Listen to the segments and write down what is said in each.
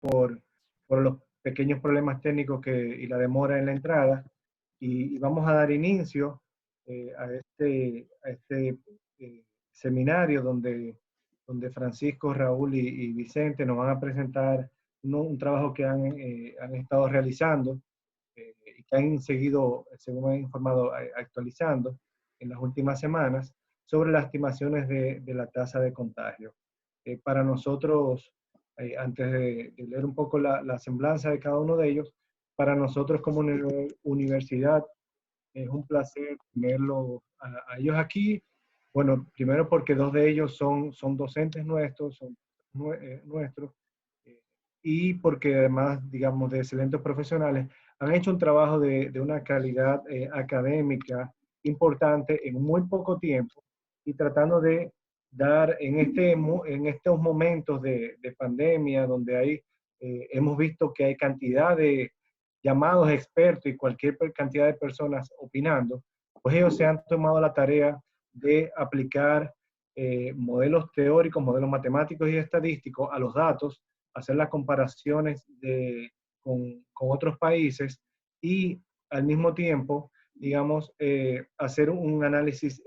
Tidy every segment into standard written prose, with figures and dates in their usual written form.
por los pequeños problemas técnicos y la demora en la entrada. Y vamos a dar inicio a este seminario donde Francisco, Raúl y Vicente nos van a presentar un trabajo que han estado realizando y que han seguido, según me han informado, actualizando en las últimas semanas sobre las estimaciones de la tasa de contagio. Para nosotros, antes de leer un poco la semblanza de cada uno de ellos, para nosotros como universidad es un placer tenerlos a ellos aquí. Bueno, primero porque dos de ellos son docentes nuestros, nuestros, y porque además, digamos, de excelentes profesionales, han hecho un trabajo de una calidad académica importante en muy poco tiempo y tratando de dar en estos momentos de pandemia donde hemos visto que hay cantidad de llamados expertos y cualquier cantidad de personas opinando, pues ellos se han tomado la tarea de aplicar modelos teóricos, modelos matemáticos y estadísticos a los datos, hacer las comparaciones con otros países y al mismo tiempo, digamos, hacer un análisis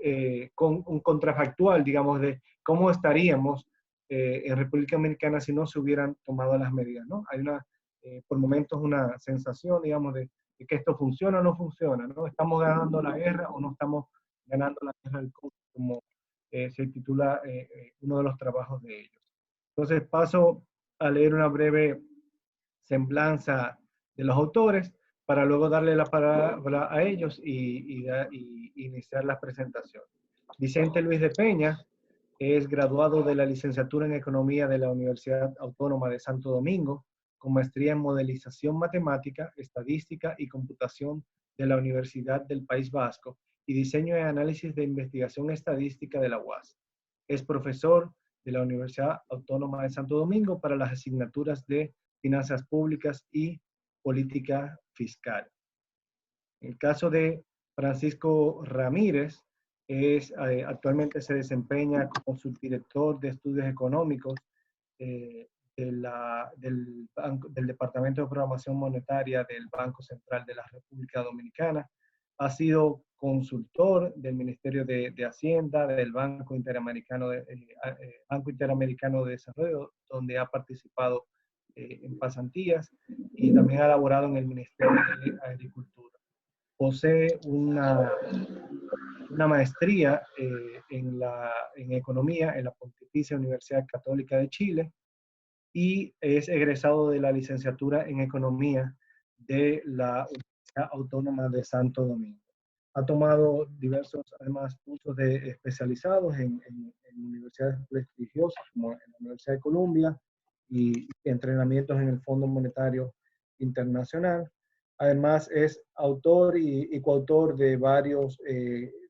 un contrafactual, digamos, de cómo estaríamos en República Dominicana si no se hubieran tomado las medidas, ¿no? Hay por momentos una sensación, digamos, de que esto funciona o no funciona, ¿no? ¿Estamos ganando la guerra o no estamos ganando la guerra del COVID, como se titula uno de los trabajos de ellos? Entonces paso a leer una breve semblanza de los autores para luego darle la palabra a ellos y iniciar la presentación. Vicente Luis de Peña es graduado de la licenciatura en Economía de la Universidad Autónoma de Santo Domingo, con maestría en Modelización Matemática, Estadística y Computación de la Universidad del País Vasco y Diseño y Análisis de Investigación Estadística de la UAS. Es profesor de la Universidad Autónoma de Santo Domingo para las asignaturas de Finanzas Públicas y Política Fiscal. En el caso de Francisco Ramírez, actualmente se desempeña como subdirector de Estudios Económicos del Departamento de Programación Monetaria del Banco Central de la República Dominicana. Ha sido consultor del Ministerio de Hacienda, del Banco Interamericano de Desarrollo, donde ha participado en pasantías, y también ha laborado en el Ministerio de Agricultura. Posee una maestría en Economía en la Pontificia Universidad Católica de Chile y es egresado de la licenciatura en Economía de la Universidad Autónoma de Santo Domingo. Ha tomado diversos, además, cursos especializados en universidades prestigiosas como en la Universidad de Columbia y entrenamientos en el Fondo Monetario Internacional. Además, es autor y coautor de varios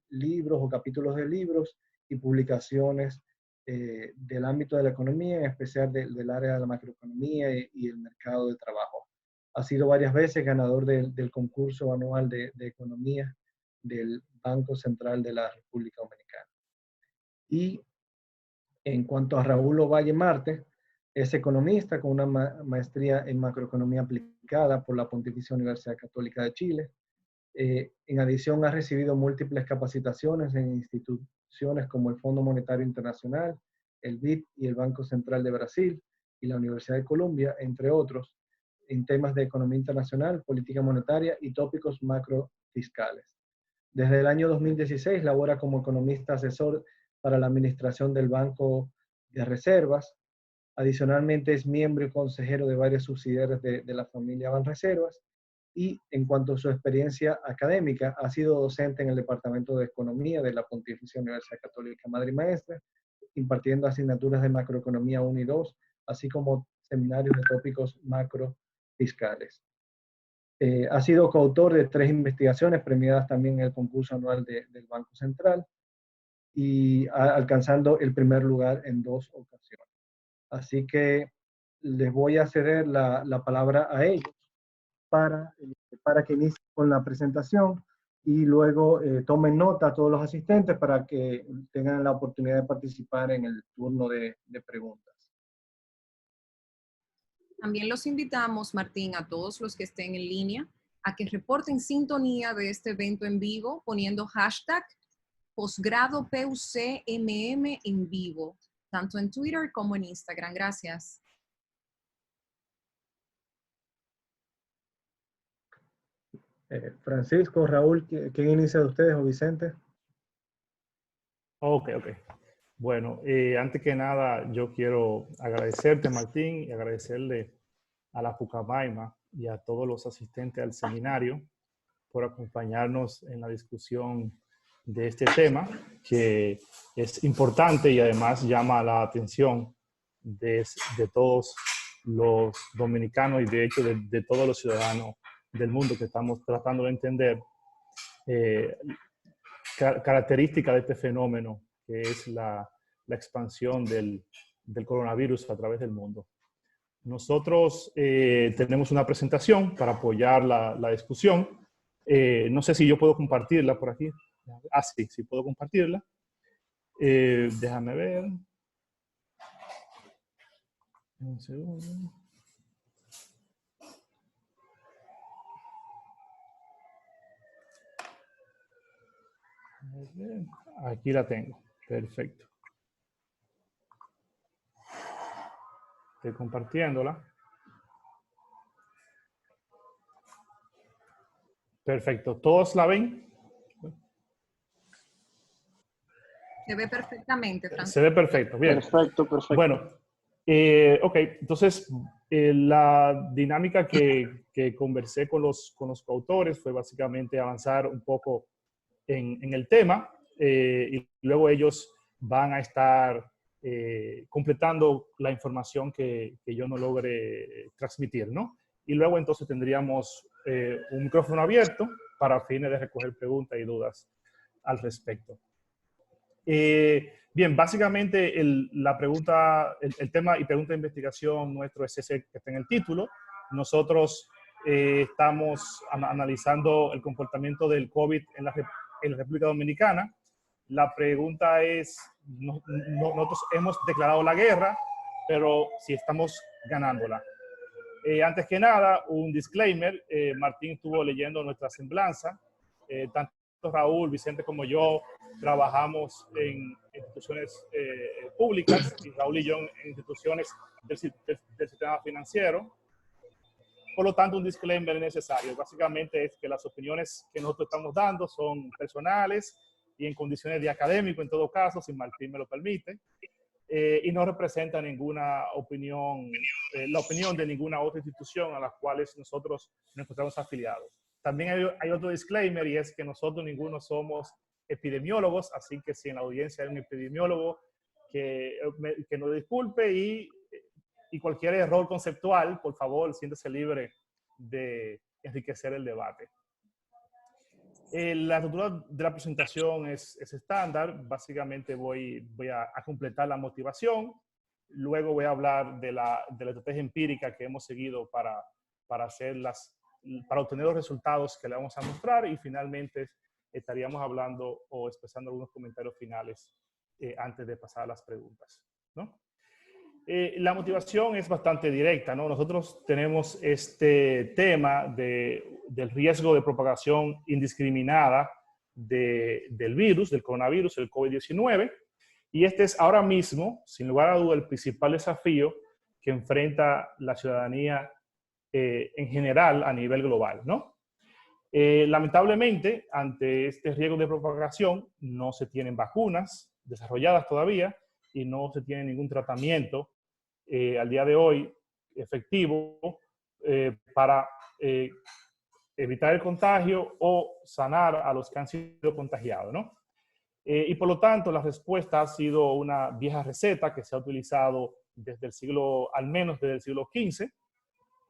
libros o capítulos de libros y publicaciones del ámbito de la economía, en especial del área de la macroeconomía y el mercado de trabajo. Ha sido varias veces ganador del concurso anual de economía del Banco Central de la República Dominicana. Y en cuanto a Raúl Ovalle Marte, es economista con una maestría en macroeconomía aplicada por la Pontificia Universidad Católica de Chile. En adición, ha recibido múltiples capacitaciones en instituciones como el Fondo Monetario Internacional, el BID y el Banco Central de Brasil y la Universidad de Columbia, entre otros, en temas de economía internacional, política monetaria y tópicos macrofiscales. Desde el año 2016 labora como economista asesor para la administración del Banco de Reservas. Adicionalmente es miembro y consejero de varias subsidiarias de la familia Banreservas. Y en cuanto a su experiencia académica, ha sido docente en el Departamento de Economía de la Pontificia Universidad Católica Madre y Maestra, impartiendo asignaturas de macroeconomía 1 y 2, así como seminarios de tópicos macrofiscales. Ha sido coautor de 3 investigaciones premiadas también en el concurso anual del Banco Central y alcanzando el primer lugar en 2 ocasiones. Así que les voy a ceder la palabra a ellos para que inicien con la presentación y luego tomen nota a todos los asistentes para que tengan la oportunidad de participar en el turno de preguntas. También los invitamos, Martín, a todos los que estén en línea, a que reporten sintonía de este evento en vivo poniendo hashtag posgrado PUCMM en vivo, tanto en Twitter como en Instagram. Gracias. Francisco, Raúl, ¿quién inicia de ustedes o Vicente? Ok. Bueno, antes que nada, yo quiero agradecerte, Martín, y agradecerle a la Pucamaima y a todos los asistentes al seminario por acompañarnos en la discusión de este tema, que es importante y además llama la atención de todos los dominicanos y de hecho de todos los ciudadanos del mundo que estamos tratando de entender características de este fenómeno, que es la expansión del coronavirus a través del mundo. Nosotros tenemos una presentación para apoyar la discusión. No sé si yo puedo compartirla por aquí. Ah, sí puedo compartirla. Déjame ver. Un segundo. Aquí la tengo. Perfecto. Estoy compartiéndola. Perfecto. ¿Todos la ven? Se ve perfectamente, Francisco. Se ve perfecto. Bien. Perfecto. Bueno, ok. Entonces, la dinámica que conversé con los coautores fue básicamente avanzar un poco en el tema y luego ellos van a estar completando la información que yo no logre transmitir, ¿no? Y luego entonces tendríamos un micrófono abierto para fines de recoger preguntas y dudas al respecto. Bien, básicamente la pregunta, el tema y pregunta de investigación nuestro es ese que está en el título. Nosotros estamos analizando el comportamiento del COVID en la República Dominicana. La pregunta es, nosotros hemos declarado la guerra, pero si estamos ganándola. Antes que nada, un disclaimer. Martín estuvo leyendo nuestra semblanza. Tanto Raúl, Vicente como yo trabajamos en instituciones públicas y Raúl y yo en instituciones del sistema financiero. Por lo tanto, un disclaimer necesario. Básicamente es que las opiniones que nosotros estamos dando son personales y en condiciones de académico, en todo caso, si Martín me lo permite, y no representa ninguna opinión, la opinión de ninguna otra institución a las cuales nosotros nos encontramos afiliados. También hay otro disclaimer y es que nosotros ninguno somos epidemiólogos, así que si en la audiencia hay un epidemiólogo, que nos disculpe y cualquier error conceptual, por favor, siéntese libre de enriquecer el debate. La estructura de la presentación es estándar. Básicamente voy a completar la motivación. Luego voy a hablar de la estrategia empírica que hemos seguido para obtener los resultados que le vamos a mostrar y finalmente estaríamos hablando o expresando algunos comentarios finales antes de pasar a las preguntas, ¿no? La motivación es bastante directa, ¿no? Nosotros tenemos este tema del riesgo de propagación indiscriminada del virus, del coronavirus, el COVID-19, y este es ahora mismo, sin lugar a duda, el principal desafío que enfrenta la ciudadanía en general a nivel global, ¿no? Lamentablemente, ante este riesgo de propagación, no se tienen vacunas desarrolladas todavía y no se tiene ningún tratamiento al día de hoy efectivo para evitar el contagio o sanar a los que han sido contagiados, ¿no? Y por lo tanto, la respuesta ha sido una vieja receta que se ha utilizado desde el siglo, al menos desde el siglo XV,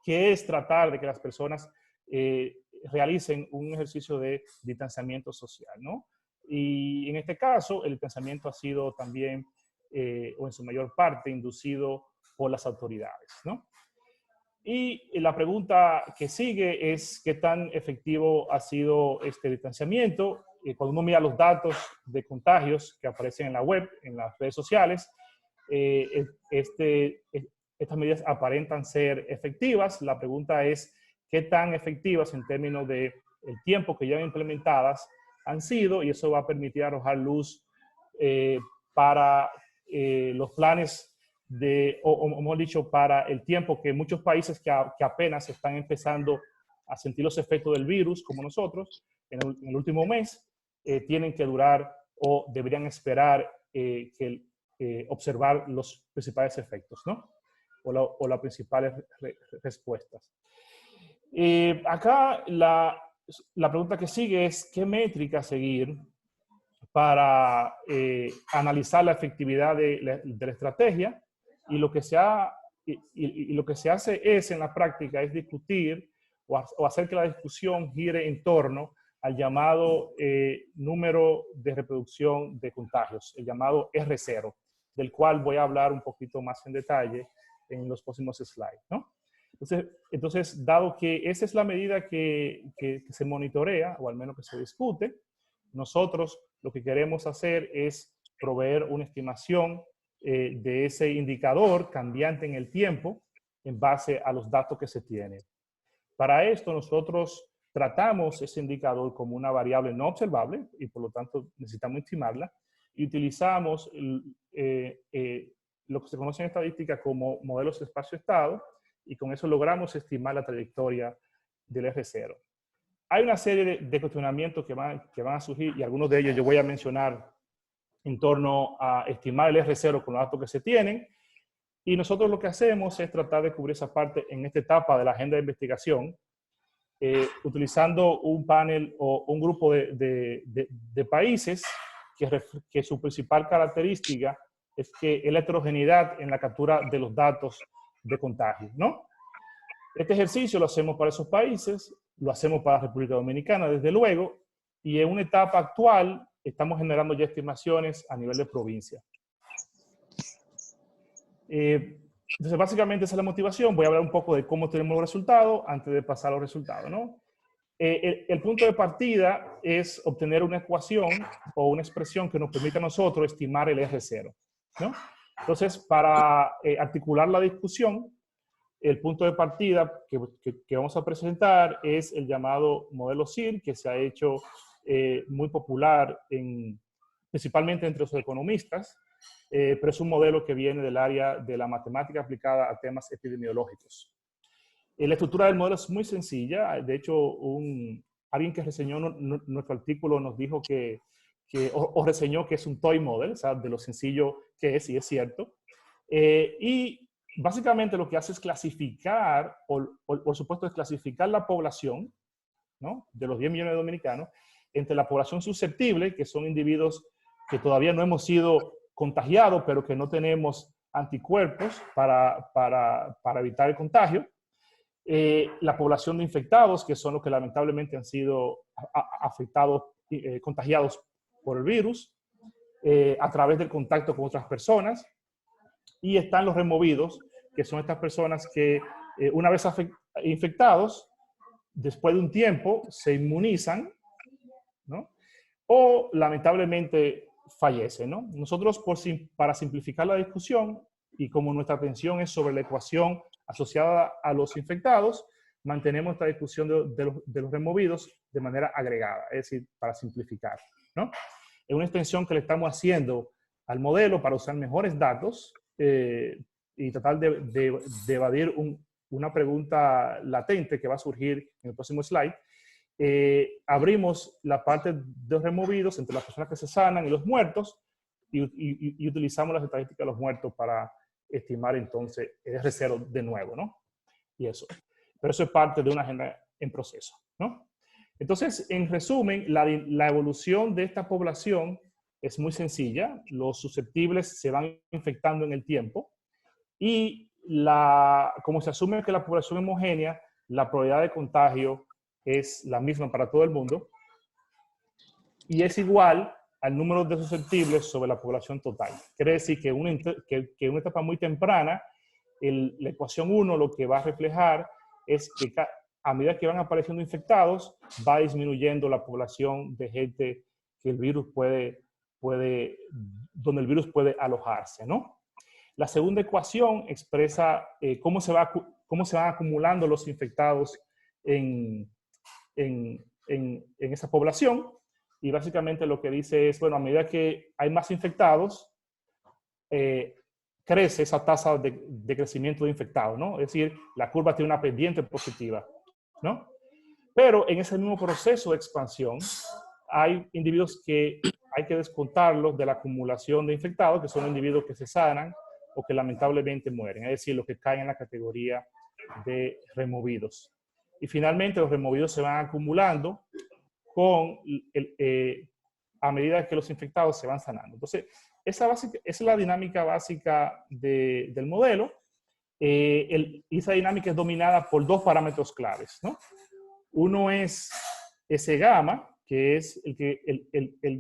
que es tratar de que las personas realicen un ejercicio de distanciamiento social, ¿no? Y en este caso, el distanciamiento ha sido también, o en su mayor parte, inducido por las autoridades, ¿no? Y la pregunta que sigue es qué tan efectivo ha sido este distanciamiento. Cuando uno mira los datos de contagios que aparecen en la web, en las redes sociales, este estas medidas aparentan ser efectivas. La pregunta es, ¿qué tan efectivas en términos de el tiempo que ya implementadas han sido? Y eso va a permitir arrojar luz para los planes o mejor dicho, para el tiempo que muchos países que apenas están empezando a sentir los efectos del virus, como nosotros, en el último mes, tienen que durar o deberían esperar observar los principales efectos, ¿no? O las principales respuestas. Acá la pregunta que sigue es, ¿qué métrica seguir para analizar la efectividad de la estrategia? Y lo que se hace es, en la práctica, es discutir o hacer que la discusión gire en torno al llamado número de reproducción de contagios, el llamado R0, del cual voy a hablar un poquito más en detalle en los próximos slides, ¿no? Entonces, dado que esa es la medida que se monitorea, o al menos que se discute, nosotros lo que queremos hacer es proveer una estimación de ese indicador cambiante en el tiempo en base a los datos que se tienen. Para esto nosotros tratamos ese indicador como una variable no observable y por lo tanto necesitamos estimarla y utilizamos lo que se conoce en estadística como modelos de espacio-estado y con eso logramos estimar la trayectoria del R0. Hay una serie de cuestionamientos que van a surgir y algunos de ellos yo voy a mencionar en torno a estimar el R0 con los datos que se tienen. Y nosotros lo que hacemos es tratar de cubrir esa parte en esta etapa de la agenda de investigación, utilizando un panel o un grupo de países que su principal característica es que es la heterogeneidad en la captura de los datos de contagio, ¿no? Este ejercicio lo hacemos para esos países, lo hacemos para la República Dominicana, desde luego, y en una etapa actual estamos generando ya estimaciones a nivel de provincia. Entonces, básicamente esa es la motivación. Voy a hablar un poco de cómo tenemos los resultados antes de pasar a los resultados, ¿no? El punto de partida es obtener una ecuación o una expresión que nos permita a nosotros estimar el R0, ¿no? Entonces, para articular la discusión, el punto de partida que vamos a presentar es el llamado modelo SIR, que se ha hecho muy popular principalmente entre los economistas, pero es un modelo que viene del área de la matemática aplicada a temas epidemiológicos. La estructura del modelo es muy sencilla. De hecho, alguien que reseñó nuestro artículo nos dijo o reseñó que es un toy model, o sea, de lo sencillo que es, y es cierto. Y básicamente lo que hace es clasificar, por supuesto, es clasificar la población, ¿no?, de los 10 millones de dominicanos entre la población susceptible, que son individuos que todavía no hemos sido contagiados, pero que no tenemos anticuerpos para evitar el contagio. La población de infectados, que son los que lamentablemente han sido afectados, contagiados por el virus, a través del contacto con otras personas. Y están los removidos, que son estas personas que una vez infectados, después de un tiempo se inmunizan, ¿no?, o lamentablemente fallecen, ¿no? Nosotros, para simplificar la discusión, y como nuestra atención es sobre la ecuación asociada a los infectados, mantenemos esta discusión de los removidos de manera agregada, es decir, para simplificar, ¿no? Es una extensión que le estamos haciendo al modelo para usar mejores datos y tratar de evadir una pregunta latente que va a surgir en el próximo slide. Abrimos la parte de los removidos entre las personas que se sanan y los muertos y utilizamos las estadísticas de los muertos para estimar entonces el R0 de nuevo, ¿no? Y eso. Pero eso es parte de una agenda en proceso, ¿no? Entonces, en resumen, la evolución de esta población es muy sencilla. Los susceptibles se van infectando en el tiempo y como se asume que la población es homogénea, la probabilidad de contagio es la misma para todo el mundo y es igual al número de susceptibles sobre la población total. Quiere decir que en una etapa muy temprana, la ecuación 1 lo que va a reflejar es que a medida que van apareciendo infectados, va disminuyendo la población de gente que el virus donde el virus puede alojarse, ¿no? La segunda ecuación expresa cómo se van acumulando los infectados en esa población. Y básicamente lo que dice es, bueno, a medida que hay más infectados, crece esa tasa de crecimiento de infectados, ¿no? Es decir, la curva tiene una pendiente positiva, ¿no? Pero en ese mismo proceso de expansión, hay individuos que hay que descontarlos de la acumulación de infectados, que son individuos que se sanan o que lamentablemente mueren, es decir, los que caen en la categoría de removidos. Y finalmente los removidos se van acumulando a medida que los infectados se van sanando. Entonces, esa es la dinámica básica del modelo. Esa dinámica es dominada por dos parámetros claves, ¿no? Uno es ese gamma, que es el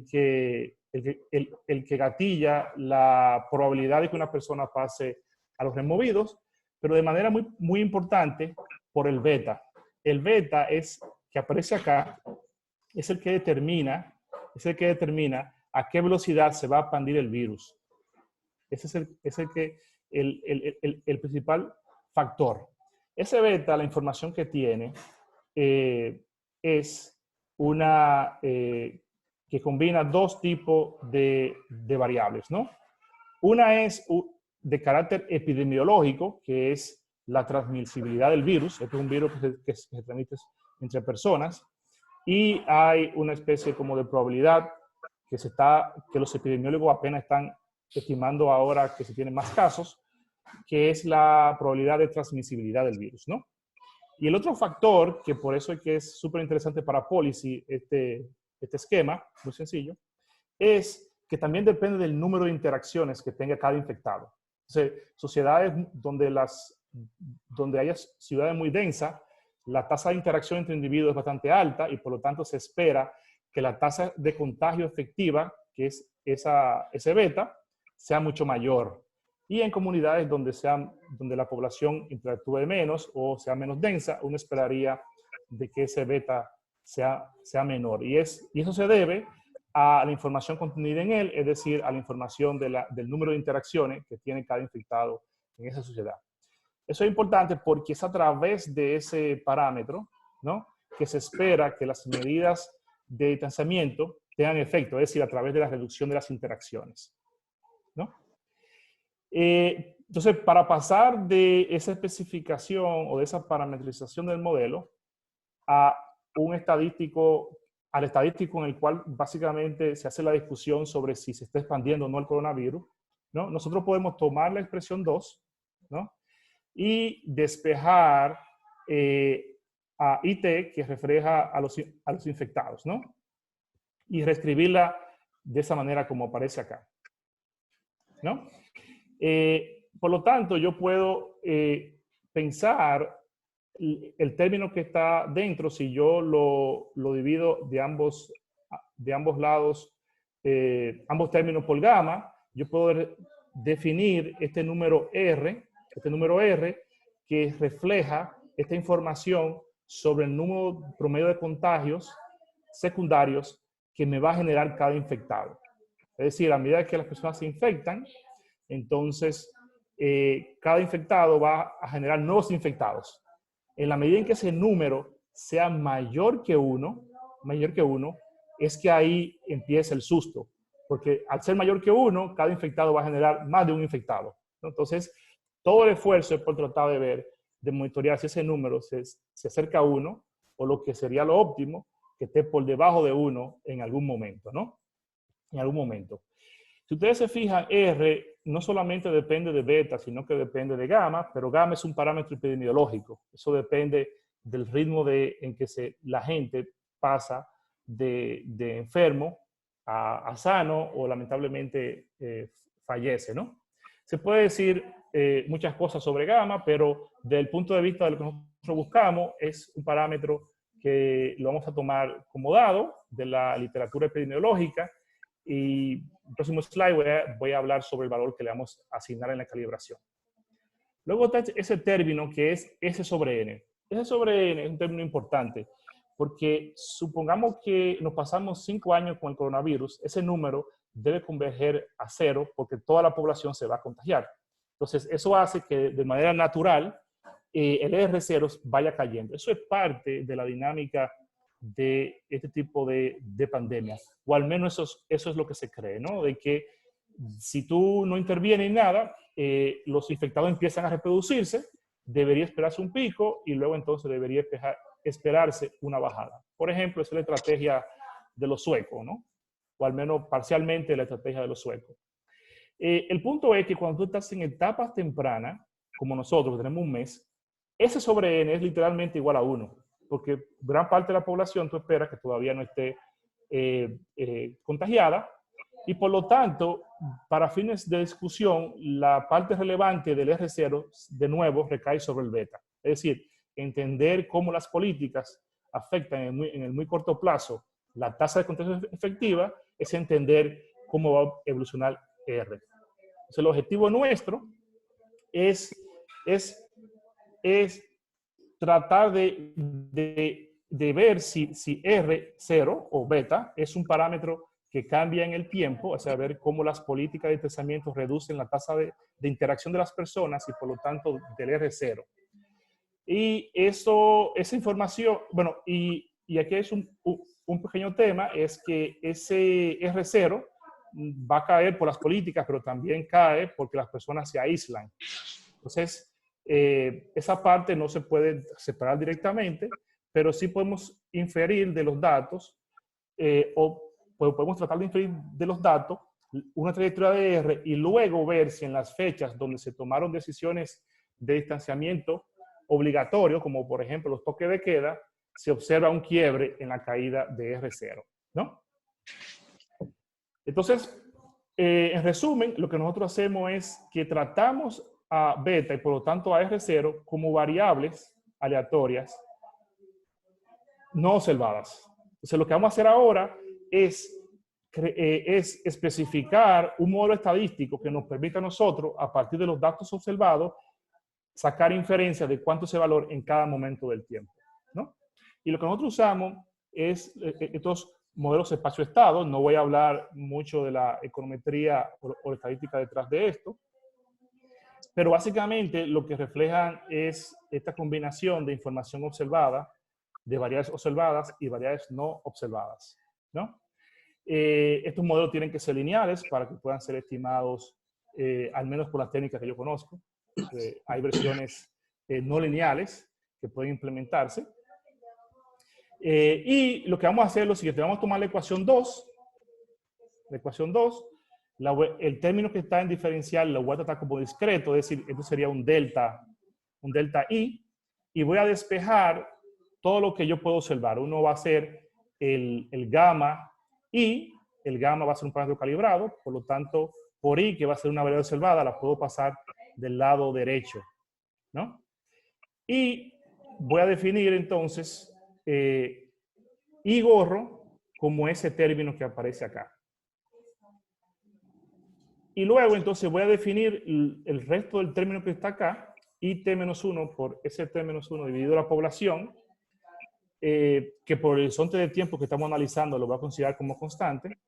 que gatilla la probabilidad de que una persona pase a los removidos, pero de manera muy, muy importante por el beta. El beta que aparece acá, es el que determina a qué velocidad se va a expandir el virus. Ese es el principal factor. Ese beta, la información que tiene, es una que combina dos tipos de variables, ¿no? Una es de carácter epidemiológico, que es la transmisibilidad del virus. Este es un virus que se transmite entre personas. Y hay una especie como de probabilidad que los epidemiólogos apenas están estimando ahora que se tienen más casos, que es la probabilidad de transmisibilidad del virus, ¿no? Y el otro factor, que por eso es que es súper interesante para Policy, este esquema, muy sencillo, es que también depende del número de interacciones que tenga cada infectado. Entonces, sociedades donde haya ciudades muy densas, la tasa de interacción entre individuos es bastante alta y por lo tanto se espera que la tasa de contagio efectiva, que es ese beta, sea mucho mayor. Y en comunidades donde la población interactúe menos o sea menos densa, uno esperaría de que ese beta sea menor. Y eso se debe a la información contenida en él, es decir, a la información del número de interacciones que tiene cada infectado en esa sociedad. Eso es importante porque es a través de ese parámetro, ¿no?, que se espera que las medidas de distanciamiento tengan efecto, es decir, a través de la reducción de las interacciones, ¿no? Entonces, para pasar de esa especificación o de esa parametrización del modelo al estadístico en el cual básicamente se hace la discusión sobre si se está expandiendo o no el coronavirus, ¿no?, nosotros podemos tomar la expresión 2, ¿no?, y despejar a IT, que refleja a los infectados, ¿no?, y reescribirla de esa manera como aparece acá, ¿no? Por lo tanto, yo puedo pensar el término que está dentro, si yo lo divido de ambos lados, ambos términos por gamma, yo puedo definir este número R, que refleja esta información sobre el número promedio de contagios secundarios que me va a generar cada infectado. Es decir, a medida que las personas se infectan, entonces cada infectado va a generar nuevos infectados. En la medida en que ese número sea mayor que uno, es que ahí empieza el susto. Porque al ser mayor que uno, cada infectado va a generar más de un infectado, ¿no? Entonces, todo el esfuerzo es por tratar de ver, de monitorear si ese número se acerca a uno, o lo que sería lo óptimo, que esté por debajo de uno en algún momento, ¿no? En algún momento. Si ustedes se fijan, R no solamente depende de beta, sino que depende de gamma, pero gamma es un parámetro epidemiológico. Eso depende del ritmo en que la gente pasa de enfermo a sano o lamentablemente fallece, ¿no? Se puede decir muchas cosas sobre gamma, pero desde el punto de vista de lo que nosotros buscamos, es un parámetro que lo vamos a tomar como dado de la literatura epidemiológica. Y en el próximo slide voy a hablar sobre el valor que le vamos a asignar en la calibración. Luego está ese término que es S sobre N. S sobre N es un término importante porque supongamos que nos pasamos 5 años con el coronavirus, ese número debe converger a 0 porque toda la población se va a contagiar. Entonces, eso hace que de manera natural el R0 vaya cayendo. Eso es parte de la dinámica de este tipo de pandemia. O al menos eso es lo que se cree, ¿no? De que si tú no intervienes en nada, los infectados empiezan a reproducirse, debería esperarse un pico y luego entonces debería esperarse una bajada. Por ejemplo, esa es la estrategia de los suecos, ¿no? O al menos parcialmente la estrategia de los suecos. El punto es que cuando tú estás en etapas tempranas, como nosotros, que tenemos un mes, ese sobre N es literalmente igual a 1, porque gran parte de la población tú esperas que todavía no esté contagiada, y por lo tanto, para fines de discusión, la parte relevante del R0, de nuevo, recae sobre el beta. Es decir, entender cómo las políticas afectan en el muy corto plazo la tasa de contagio efectiva es entender cómo va a evolucionar R. Entonces, el objetivo nuestro es tratar de ver si R0 o beta es un parámetro que cambia en el tiempo, o sea, ver cómo las políticas de distanciamiento reducen la tasa de interacción de las personas y por lo tanto del R0. Y esa información, bueno, y aquí es un pequeño tema, es que ese R0 va a caer por las políticas, pero también cae porque las personas se aíslan. Entonces, esa parte no se puede separar directamente, pero sí podemos inferir de los datos, o podemos tratar de inferir de los datos una trayectoria de R y luego ver si en las fechas donde se tomaron decisiones de distanciamiento obligatorio, como por ejemplo los toques de queda, se observa un quiebre en la caída de R0, ¿no? Entonces, en resumen, lo que nosotros hacemos es que tratamos a beta y por lo tanto a R0 como variables aleatorias no observadas. Entonces, lo que vamos a hacer ahora es especificar un modelo estadístico que nos permita a nosotros, a partir de los datos observados, sacar inferencias de cuánto es el valor en cada momento del tiempo, ¿no? Y lo que nosotros usamos es estos modelos espacio-estado. No voy a hablar mucho de la econometría o la estadística detrás de esto, pero básicamente lo que reflejan es esta combinación de información observada, de variables observadas y variables no observadas, ¿no? Estos modelos tienen que ser lineales para que puedan ser estimados, al menos por las técnicas que yo conozco. Hay versiones no lineales que pueden implementarse. Y lo que vamos a hacer es lo siguiente. Vamos a tomar la ecuación 2. La ecuación 2, el término que está en diferencial lo voy a tratar como discreto, es decir, esto sería un delta I, y voy a despejar todo lo que yo puedo observar. Uno va a ser el gamma I, el gamma va a ser un parámetro calibrado, por lo tanto, por I, que va a ser una variable observada, la puedo pasar del lado derecho, ¿no? Y voy a definir entonces I gorro como ese término que aparece acá. Y luego entonces voy a definir el resto del término que está acá, IT-1 por ST-1 dividido la población, que por el horizonte de tiempo que estamos analizando lo voy a considerar como constante,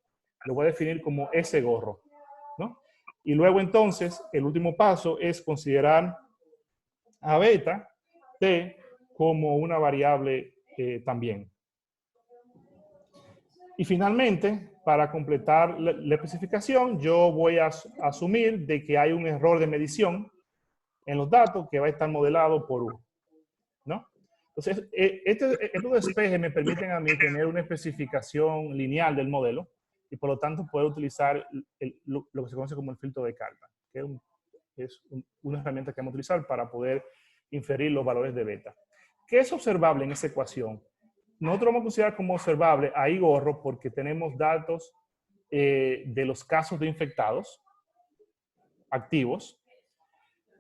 lo voy a definir como S gorro, ¿no? Y luego entonces el último paso es considerar a beta T como una variable también. Y finalmente, para completar la especificación, yo voy a asumir de que hay un error de medición en los datos que va a estar modelado por U, ¿no? Entonces, estos despejes me permiten a mí tener una especificación lineal del modelo y por lo tanto poder utilizar lo que se conoce como el filtro de Kalman, que es una herramienta que vamos a utilizar para poder inferir los valores de beta. ¿Qué es observable en esa ecuación? Nosotros vamos a considerar como observable a I gorro porque tenemos datos de los casos de infectados activos.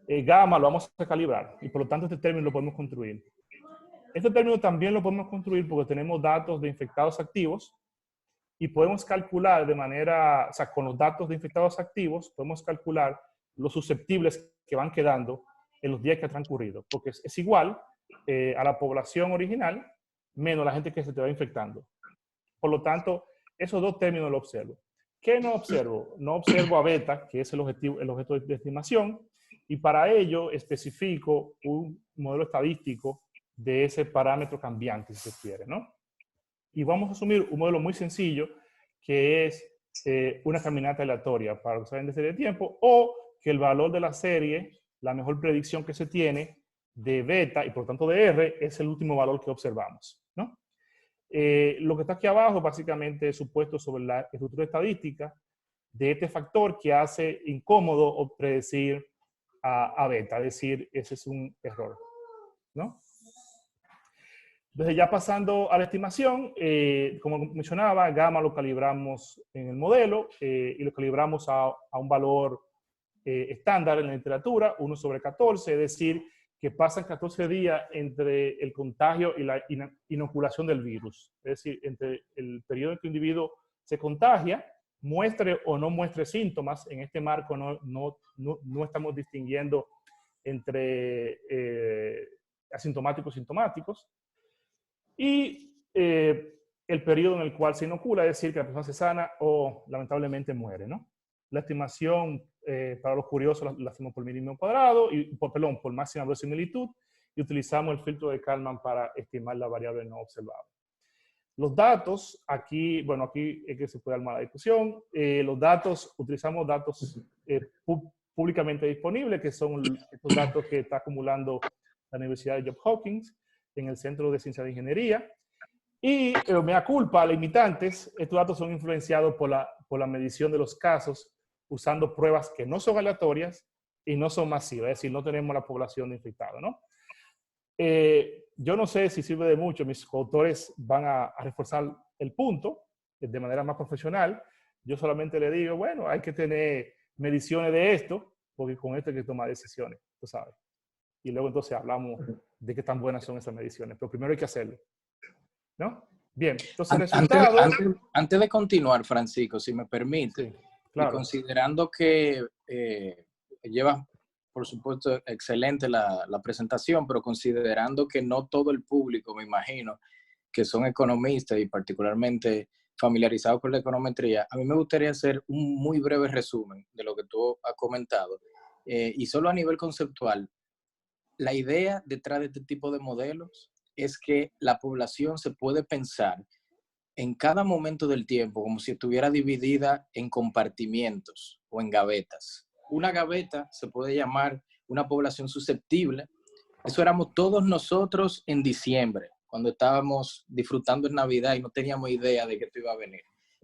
Gamma lo vamos a calibrar y por lo tanto este término lo podemos construir. Este término también lo podemos construir porque tenemos datos de infectados activos y podemos calcular de manera, o sea, con los datos de infectados activos, podemos calcular los susceptibles que van quedando en los días que han transcurrido, porque es igual a la población original menos la gente que se te va infectando. Por lo tanto, esos dos términos los observo. ¿Qué no observo? No observo a beta, que es el objeto de estimación, y para ello especifico un modelo estadístico de ese parámetro cambiante, si se quiere, ¿no? Y vamos a asumir un modelo muy sencillo, que es una caminata aleatoria para los de serie de tiempo, o que el valor de la serie, la mejor predicción que se tiene de beta y por tanto de R, es el último valor que observamos, ¿no? Lo que está aquí abajo básicamente es supuesto sobre la estructura estadística de este factor que hace incómodo predecir a beta, es decir, ese es un error, ¿no? Entonces, ya pasando a la estimación, como mencionaba, gamma lo calibramos en el modelo y lo calibramos a un valor estándar en la literatura, 1/14, es decir, que pasan 14 días entre el contagio y la inoculación del virus. Es decir, entre el periodo en que un individuo se contagia, muestre o no muestre síntomas. En este marco no estamos distinguiendo entre asintomáticos y sintomáticos. Y el periodo en el cual se inocula, es decir, que la persona se sana o lamentablemente muere, ¿no? La estimación para los curiosos la hacemos por mínimo cuadrado, por máxima verosimilitud, y utilizamos el filtro de Kalman para estimar la variable no observada. Los datos, aquí es que se puede armar la discusión. Los datos, utilizamos datos públicamente disponibles, que son estos datos que está acumulando la Universidad de Johns Hopkins en el Centro de Ciencia de Ingeniería. Y mea culpa, limitantes, estos datos son influenciados por la medición de los casos usando pruebas que no son aleatorias y no son masivas, es decir, no tenemos la población de infectados, ¿no? Yo no sé si sirve de mucho, mis coautores van a reforzar el punto de manera más profesional. Yo solamente le digo, bueno, hay que tener mediciones de esto, porque con esto hay que tomar decisiones, tú sabes. Y luego entonces hablamos de qué tan buenas son esas mediciones, pero primero hay que hacerlo, ¿no? Bien, entonces el resultado... Antes de continuar, Francisco, si me permite, sí, claro. Y considerando que llevas, por supuesto, excelente la presentación, pero considerando que no todo el público, me imagino, que son economistas y particularmente familiarizados con la econometría, a mí me gustaría hacer un muy breve resumen de lo que tú has comentado. Y solo a nivel conceptual, la idea detrás de este tipo de modelos es que la población se puede pensar en cada momento del tiempo como si estuviera dividida en compartimientos o en gavetas. Una gaveta se puede llamar una población susceptible. Eso éramos todos nosotros en diciembre, cuando estábamos disfrutando en Navidad y no teníamos idea de que esto iba a venir.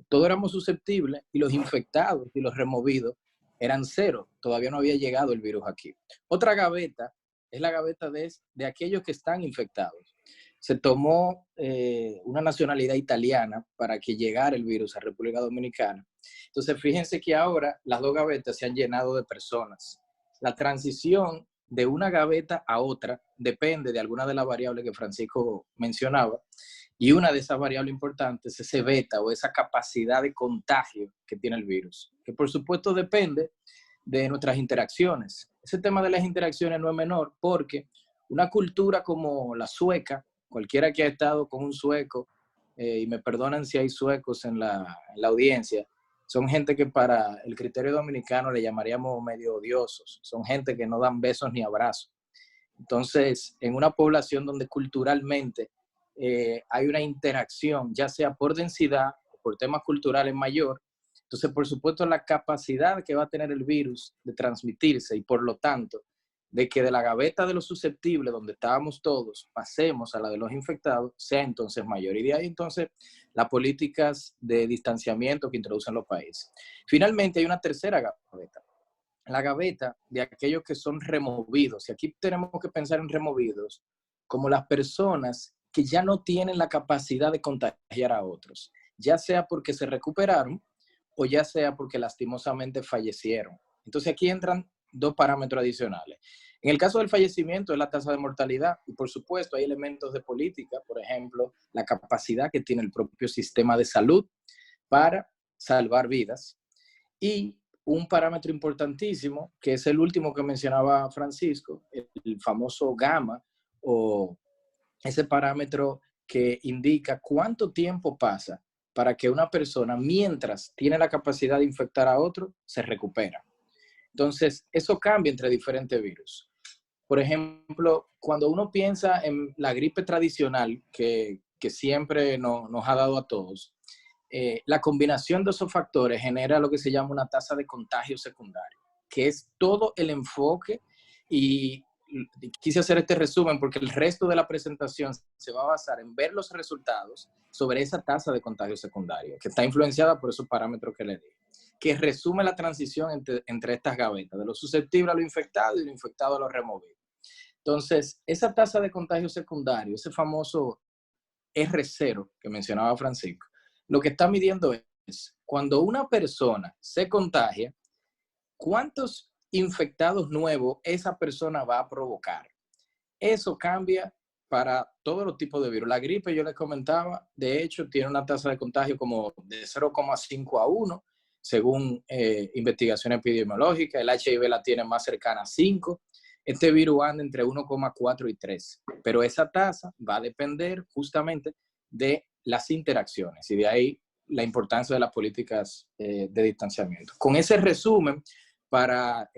Todos éramos susceptibles y los infectados y los removidos eran cero. Todavía no había llegado el virus aquí. Otra gaveta es la gaveta de aquellos que están infectados. Se tomó una nacionalidad italiana para que llegara el virus a República Dominicana. Entonces, fíjense que ahora las dos gavetas se han llenado de personas. La transición de una gaveta a otra depende de alguna de las variables que Francisco mencionaba, y una de esas variables importantes es ese beta o esa capacidad de contagio que tiene el virus, que por supuesto depende de nuestras interacciones. Ese tema de las interacciones no es menor porque una cultura como la sueca, cualquiera que ha estado con un sueco, y me perdonan si hay suecos en la audiencia, son gente que para el criterio dominicano le llamaríamos medio odiosos. Son gente que no dan besos ni abrazos. Entonces, en una población donde culturalmente hay una interacción, ya sea por densidad o por temas culturales mayor, entonces, por supuesto, la capacidad que va a tener el virus de transmitirse y, por lo tanto, de que de la gaveta de los susceptibles, donde estábamos todos, pasemos a la de los infectados, sea entonces mayor. Y de ahí entonces las políticas de distanciamiento que introducen los países. Finalmente hay una tercera gaveta, la gaveta de aquellos que son removidos. Y aquí tenemos que pensar en removidos como las personas que ya no tienen la capacidad de contagiar a otros, ya sea porque se recuperaron o ya sea porque lastimosamente fallecieron. Entonces aquí entran dos parámetros adicionales. En el caso del fallecimiento es la tasa de mortalidad y por supuesto hay elementos de política, por ejemplo, la capacidad que tiene el propio sistema de salud para salvar vidas. Y un parámetro importantísimo, que es el último que mencionaba Francisco, el famoso gamma, o ese parámetro que indica cuánto tiempo pasa para que una persona, mientras tiene la capacidad de infectar a otro, se recupera. Entonces, eso cambia entre diferentes virus. Por ejemplo, cuando uno piensa en la gripe tradicional que siempre nos ha dado a todos, la combinación de esos factores genera lo que se llama una tasa de contagio secundario, que es todo el enfoque, y quise hacer este resumen porque el resto de la presentación se va a basar en ver los resultados sobre esa tasa de contagio secundario, que está influenciada por esos parámetros que le di, que resume la transición entre estas gavetas, de lo susceptible a lo infectado y lo infectado a lo removido. Entonces, esa tasa de contagio secundario, ese famoso R0 que mencionaba Francisco, lo que está midiendo es cuando una persona se contagia, ¿cuántos infectados nuevos esa persona va a provocar? Eso cambia para todos los tipos de virus. La gripe, yo les comentaba, de hecho, tiene una tasa de contagio como de 0,5 a 1, según investigación epidemiológica. El HIV la tiene más cercana a 5. Este virus anda entre 1,4 y 3. Pero esa tasa va a depender justamente de las interacciones y de ahí la importancia de las políticas de distanciamiento. Con ese resumen, para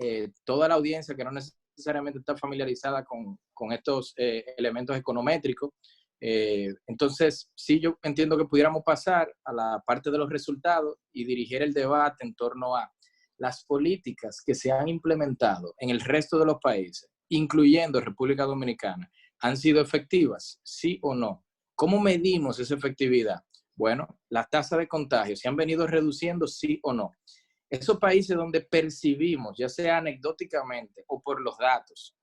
toda la audiencia que no necesariamente está familiarizada con estos elementos econométricos, entonces sí, yo entiendo que pudiéramos pasar a la parte de los resultados y dirigir el debate en torno a las políticas que se han implementado en el resto de los países, incluyendo República Dominicana, ¿han sido efectivas? ¿Sí o no? ¿Cómo medimos esa efectividad? Bueno, las tasas de contagio se han venido reduciendo, sí o no. Esos países donde percibimos, ya sea anecdóticamente o por los datos,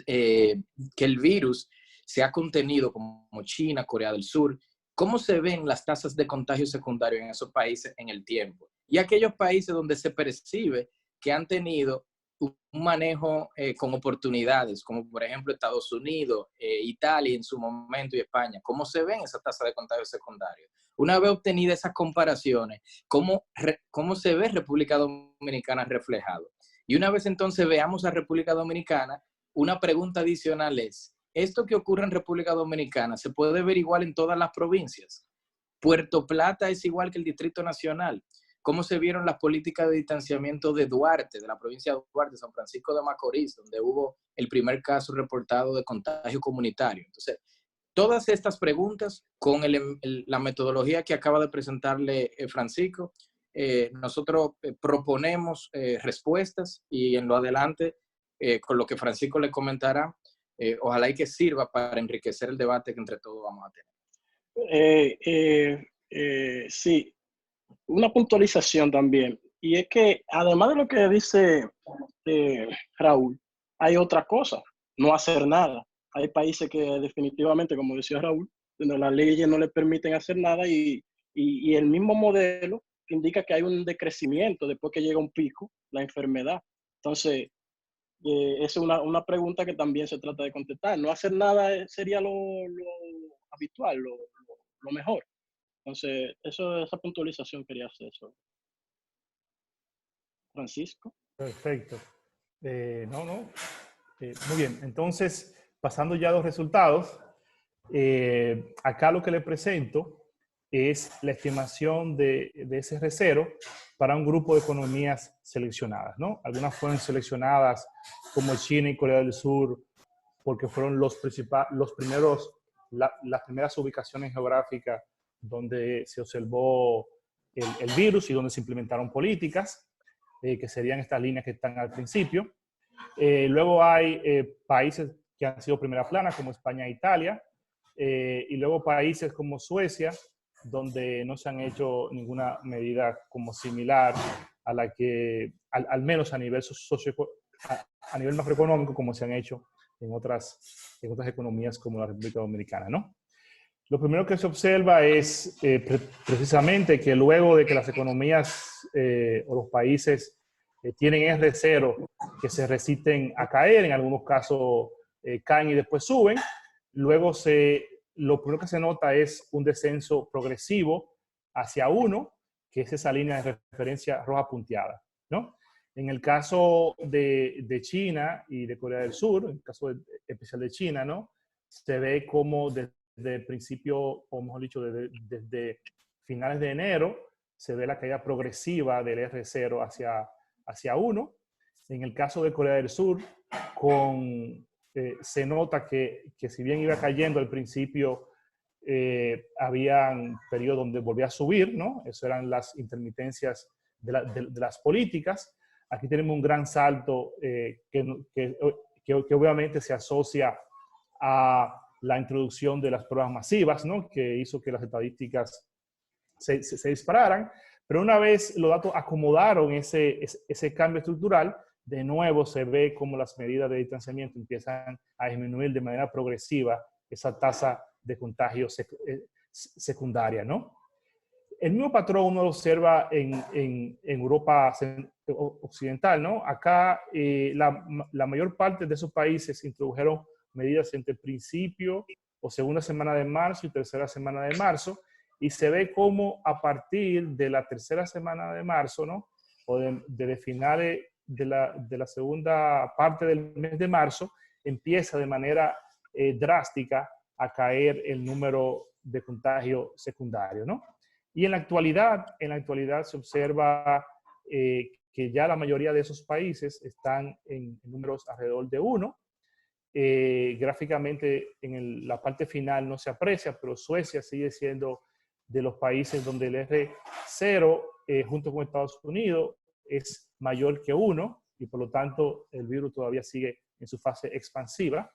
que el virus se ha contenido, como China, Corea del Sur, ¿cómo se ven las tasas de contagio secundario en esos países en el tiempo? Y aquellos países donde se percibe que han tenido un manejo con oportunidades, como por ejemplo Estados Unidos, Italia en su momento y España, ¿cómo se ven esas tasas de contagio secundario? Una vez obtenidas esas comparaciones, ¿cómo se ve República Dominicana reflejado? Y una vez entonces veamos a República Dominicana, una pregunta adicional es, ¿esto que ocurre en República Dominicana se puede ver igual en todas las provincias? Puerto Plata es igual que el Distrito Nacional. ¿Cómo se vieron las políticas de distanciamiento de Duarte, de la provincia de Duarte, San Francisco de Macorís, donde hubo el primer caso reportado de contagio comunitario? Entonces, todas estas preguntas, con la metodología que acaba de presentarle Francisco, nosotros proponemos respuestas y en lo adelante, con lo que Francisco le comentará, ojalá y que sirva para enriquecer el debate que entre todos vamos a tener. Sí, una puntualización también. Y es que además de lo que dice Raúl, hay otra cosa, no hacer nada. Hay países que definitivamente, como decía Raúl, donde las leyes no les permiten hacer nada y el mismo modelo que indica que hay un decrecimiento después que llega un pico, la enfermedad. Entonces, es una pregunta que también se trata de contestar. No hacer nada sería lo habitual, lo mejor. Entonces, esa puntualización quería hacer eso. Francisco. Perfecto. Muy bien. Entonces, pasando ya a los resultados, acá lo que le presento es la estimación de ese R0 para un grupo de economías seleccionadas, ¿no? Algunas fueron seleccionadas como China y Corea del Sur porque fueron las primeras ubicaciones geográficas donde se observó el virus y donde se implementaron políticas, que serían estas líneas que están al principio. Luego hay países que han sido primera plana, como España e Italia, y luego países como Suecia, donde no se han hecho ninguna medida como similar a la que, al menos a nivel a nivel macroeconómico, como se han hecho en otras economías como la República Dominicana, ¿no? Lo primero que se observa es precisamente que luego de que las economías o los países tienen R0 que se resisten a caer, en algunos casos caen y después suben, luego lo primero que se nota es un descenso progresivo hacia 1, que es esa línea de referencia roja punteada, ¿no? En el caso de China y de Corea del Sur, en el caso especial de China, ¿no? Se ve como desde el principio, o mejor dicho, desde finales de enero, se ve la caída progresiva del R0 hacia 1. En el caso de Corea del Sur, se nota que si bien iba cayendo al principio, habían periodos donde volvía a subir, ¿no? Eso eran las intermitencias de las políticas. Aquí tenemos un gran salto que obviamente se asocia a la introducción de las pruebas masivas, ¿no? Que hizo que las estadísticas se dispararan. Pero una vez los datos acomodaron ese cambio estructural, de nuevo se ve como las medidas de distanciamiento empiezan a disminuir de manera progresiva esa tasa de contagio secundaria, ¿no? El mismo patrón uno lo observa en Europa occidental, ¿no? Acá la mayor parte de esos países introdujeron medidas entre el principio o segunda semana de marzo y tercera semana de marzo, y se ve como a partir de la tercera semana de marzo, ¿no? O de finales de la segunda parte del mes de marzo, empieza de manera drástica a caer el número de contagio secundario, ¿no? Y en la actualidad se observa que ya la mayoría de esos países están en números alrededor de 1. Gráficamente en la parte final no se aprecia, pero Suecia sigue siendo de los países donde el R0 junto con Estados Unidos es mayor que 1 y por lo tanto el virus todavía sigue en su fase expansiva,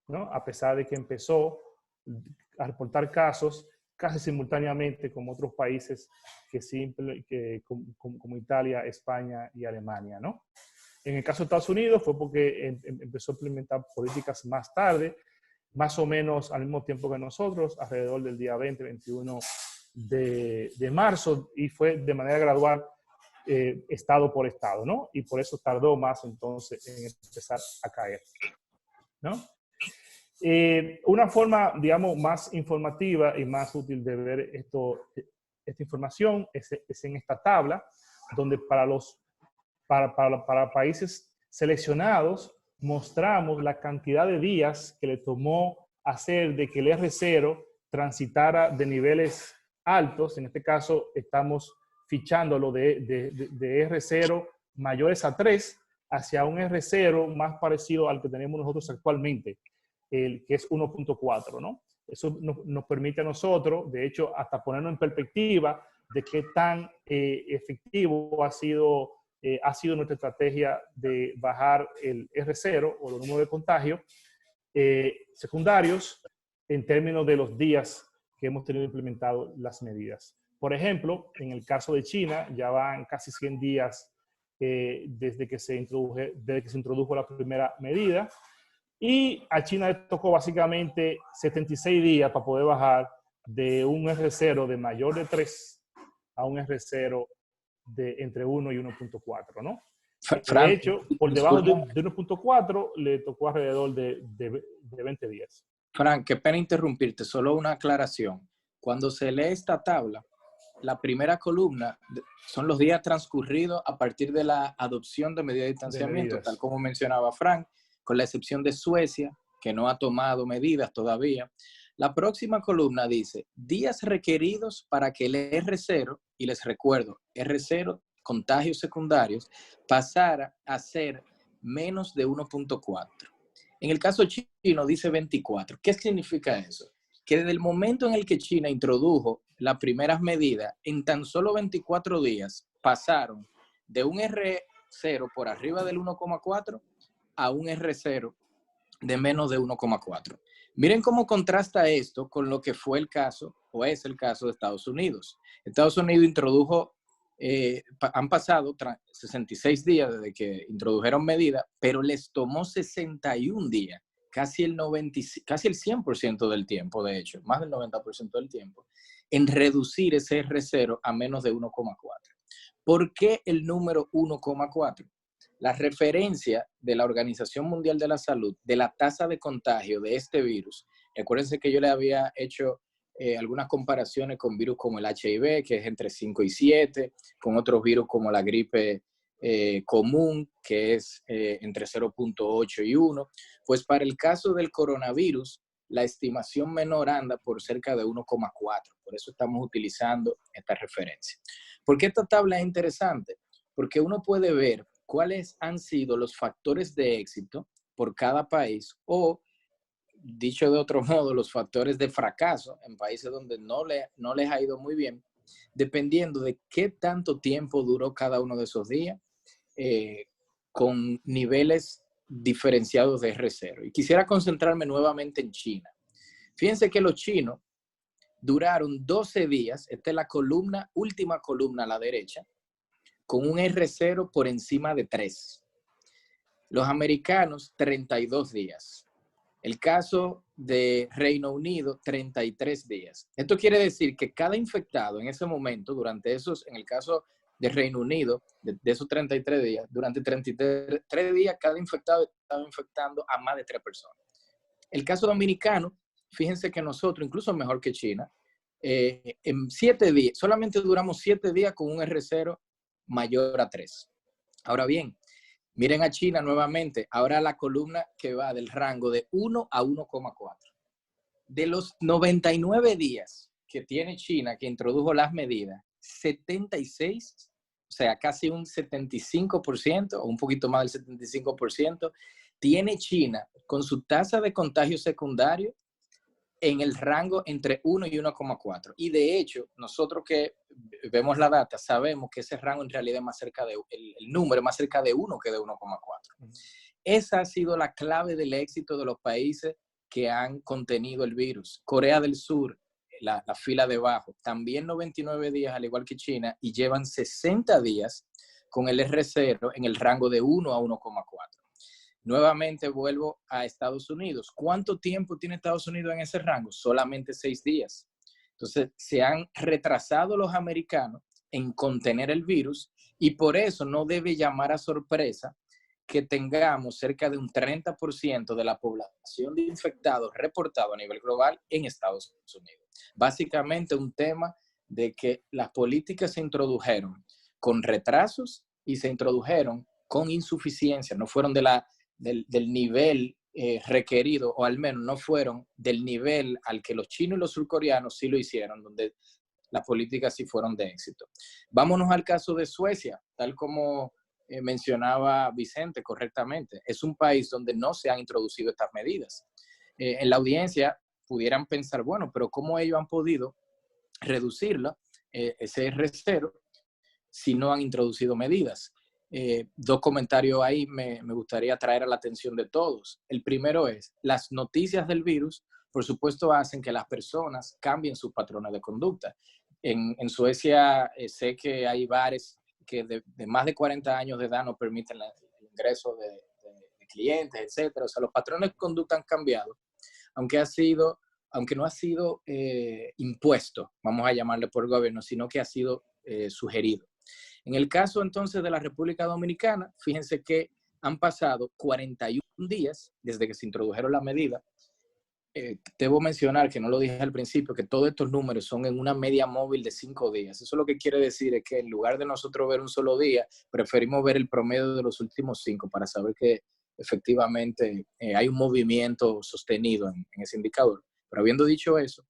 ¿no? A pesar de que empezó a reportar casos casi simultáneamente con otros países como Italia, España y Alemania, ¿no? En el caso de Estados Unidos fue porque empezó a implementar políticas más tarde, más o menos al mismo tiempo que nosotros, alrededor del día 20, 21 de marzo, y fue de manera gradual, estado por estado, ¿no? Y por eso tardó más entonces en empezar a caer, ¿no? Una forma, digamos, más informativa y más útil de ver esta información es en esta tabla, donde para países seleccionados mostramos la cantidad de días que le tomó hacer de que el R0 transitara de niveles altos. En este caso estamos fichándolo de R0 mayores a 3 hacia un R0 más parecido al que tenemos nosotros actualmente, que es 1.4, ¿no? Eso nos permite a nosotros, de hecho, hasta ponernos en perspectiva de qué tan efectivo ha sido nuestra estrategia de bajar el R0 o el número de contagios secundarios en términos de los días que hemos tenido implementado las medidas. Por ejemplo, en el caso de China, ya van casi 100 días desde que se introdujo la primera medida, y a China le tocó básicamente 76 días para poder bajar de un R0 de mayor de 3 a un R0 de entre 1 y 1.4, ¿no? De hecho, por debajo de 1.4 le tocó alrededor de 20 días. Frank, qué pena interrumpirte, solo una aclaración. Cuando se lee esta tabla, la primera columna son los días transcurridos a partir de la adopción de medidas de distanciamiento, tal como mencionaba Frank, con la excepción de Suecia, que no ha tomado medidas todavía. La próxima columna dice, días requeridos para que el R0, y les recuerdo, R0, contagios secundarios, pasara a ser menos de 1.4. En el caso chino dice 24. ¿Qué significa eso? Que desde el momento en el que China introdujo las primeras medidas, en tan solo 24 días pasaron de un R0 por arriba del 1.4 a un R0 de menos de 1.4. Miren cómo contrasta esto con lo que fue el caso, o es el caso de Estados Unidos. Estados Unidos introdujo, han pasado 66 días desde que introdujeron medidas, pero les tomó 61 días, casi el 100% del tiempo, de hecho, más del 90% del tiempo, en reducir ese R0 a menos de 1.4. ¿Por qué el número 1.4? La referencia de la Organización Mundial de la Salud de la tasa de contagio de este virus, acuérdense que yo le había hecho algunas comparaciones con virus como el HIV, que es entre 5 y 7, con otros virus como la gripe común, que es entre 0.8 y 1. Pues para el caso del coronavirus, la estimación menor anda por cerca de 1.4. Por eso estamos utilizando esta referencia. ¿Por qué esta tabla es interesante? Porque uno puede ver cuáles han sido los factores de éxito por cada país o, dicho de otro modo, los factores de fracaso en países donde no les ha ido muy bien, dependiendo de qué tanto tiempo duró cada uno de esos días, con niveles diferenciados de R0. Y quisiera concentrarme nuevamente en China. Fíjense que los chinos duraron 12 días, esta es la última columna a la derecha, con un R0 por encima de 3. Los americanos, 32 días. El caso de Reino Unido, 33 días. Esto quiere decir que cada infectado en ese momento, durante esos, en el caso de Reino Unido, de esos 33 días, durante 33 días, cada infectado estaba infectando a más de 3 personas. El caso dominicano, fíjense que nosotros, incluso mejor que China, en 7 días, solamente duramos 7 días con un R0 mayor a 3. Ahora bien, miren a China nuevamente, ahora la columna que va del rango de 1 a 1,4. De los 99 días que tiene China, que introdujo las medidas, 76, o sea, casi un 75% o un poquito más del 75%, tiene China con su tasa de contagio secundario en el rango entre 1 y 1,4. Y de hecho, nosotros que vemos la data, sabemos que ese rango en realidad es más cerca de, el número es más cerca de 1 que de 1,4. Esa ha sido la clave del éxito de los países que han contenido el virus. Corea del Sur, la fila de abajo, también 99 días, al igual que China, y llevan 60 días con el R0 en el rango de 1 a 1,4. Nuevamente vuelvo a Estados Unidos. ¿Cuánto tiempo tiene Estados Unidos en ese rango? Solamente 6 días. Entonces, se han retrasado los americanos en contener el virus y por eso no debe llamar a sorpresa que tengamos cerca de un 30% de la población de infectados reportado a nivel global en Estados Unidos. Básicamente un tema de que las políticas se introdujeron con retrasos y se introdujeron con insuficiencia, no fueron del nivel requerido, o al menos no fueron del nivel al que los chinos y los surcoreanos sí lo hicieron, donde las políticas sí fueron de éxito. Vámonos al caso de Suecia, tal como mencionaba Vicente correctamente. Es un país donde no se han introducido estas medidas. En la audiencia pudieran pensar, bueno, pero ¿cómo ellos han podido reducirla, ese R0, si no han introducido medidas? Dos comentarios ahí me gustaría traer a la atención de todos. El primero es, las noticias del virus, por supuesto, hacen que las personas cambien sus patrones de conducta. En Suecia sé que hay bares que de más de 40 años de edad no permiten el ingreso de clientes, etcétera. O sea, los patrones de conducta han cambiado, aunque no ha sido impuesto, vamos a llamarle por el gobierno, sino que ha sido sugerido. En el caso entonces de la República Dominicana, fíjense que han pasado 41 días desde que se introdujeron las medidas. Debo mencionar, que no lo dije al principio, que todos estos números son en una media móvil de 5 días. Eso lo que quiere decir es que en lugar de nosotros ver un solo día, preferimos ver el promedio de los últimos 5 para saber que efectivamente hay un movimiento sostenido en ese indicador. Pero habiendo dicho eso,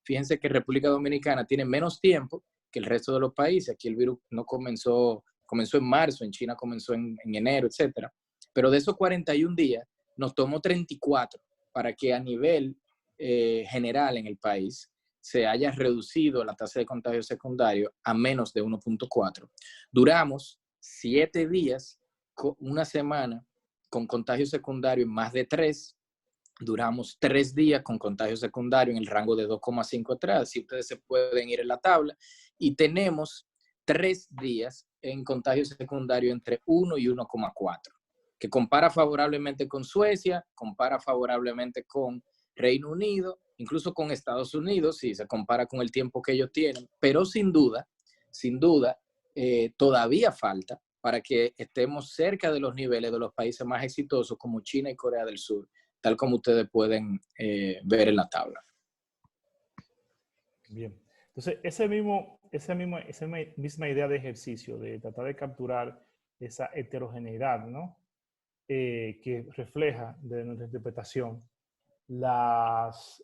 fíjense que República Dominicana tiene menos tiempo que el resto de los países. Aquí el virus no comenzó en marzo, en China comenzó en enero, etcétera. Pero de esos 41 días, nos tomó 34 para que a nivel general en el país se haya reducido la tasa de contagio secundario a menos de 1,4. Duramos 7 días, una semana, con contagio secundario en más de 3. Duramos 3 días con contagio secundario en el rango de 2,5 atrás, si ustedes se pueden ir en la tabla, y tenemos 3 días en contagio secundario entre 1 y 1,4, que compara favorablemente con Suecia, compara favorablemente con Reino Unido, incluso con Estados Unidos, si se compara con el tiempo que ellos tienen, pero sin duda, todavía falta para que estemos cerca de los niveles de los países más exitosos como China y Corea del Sur, tal como ustedes pueden ver en la tabla. Bien. Entonces, esa misma idea de ejercicio, de tratar de capturar esa heterogeneidad, ¿no? Que refleja de nuestra interpretación las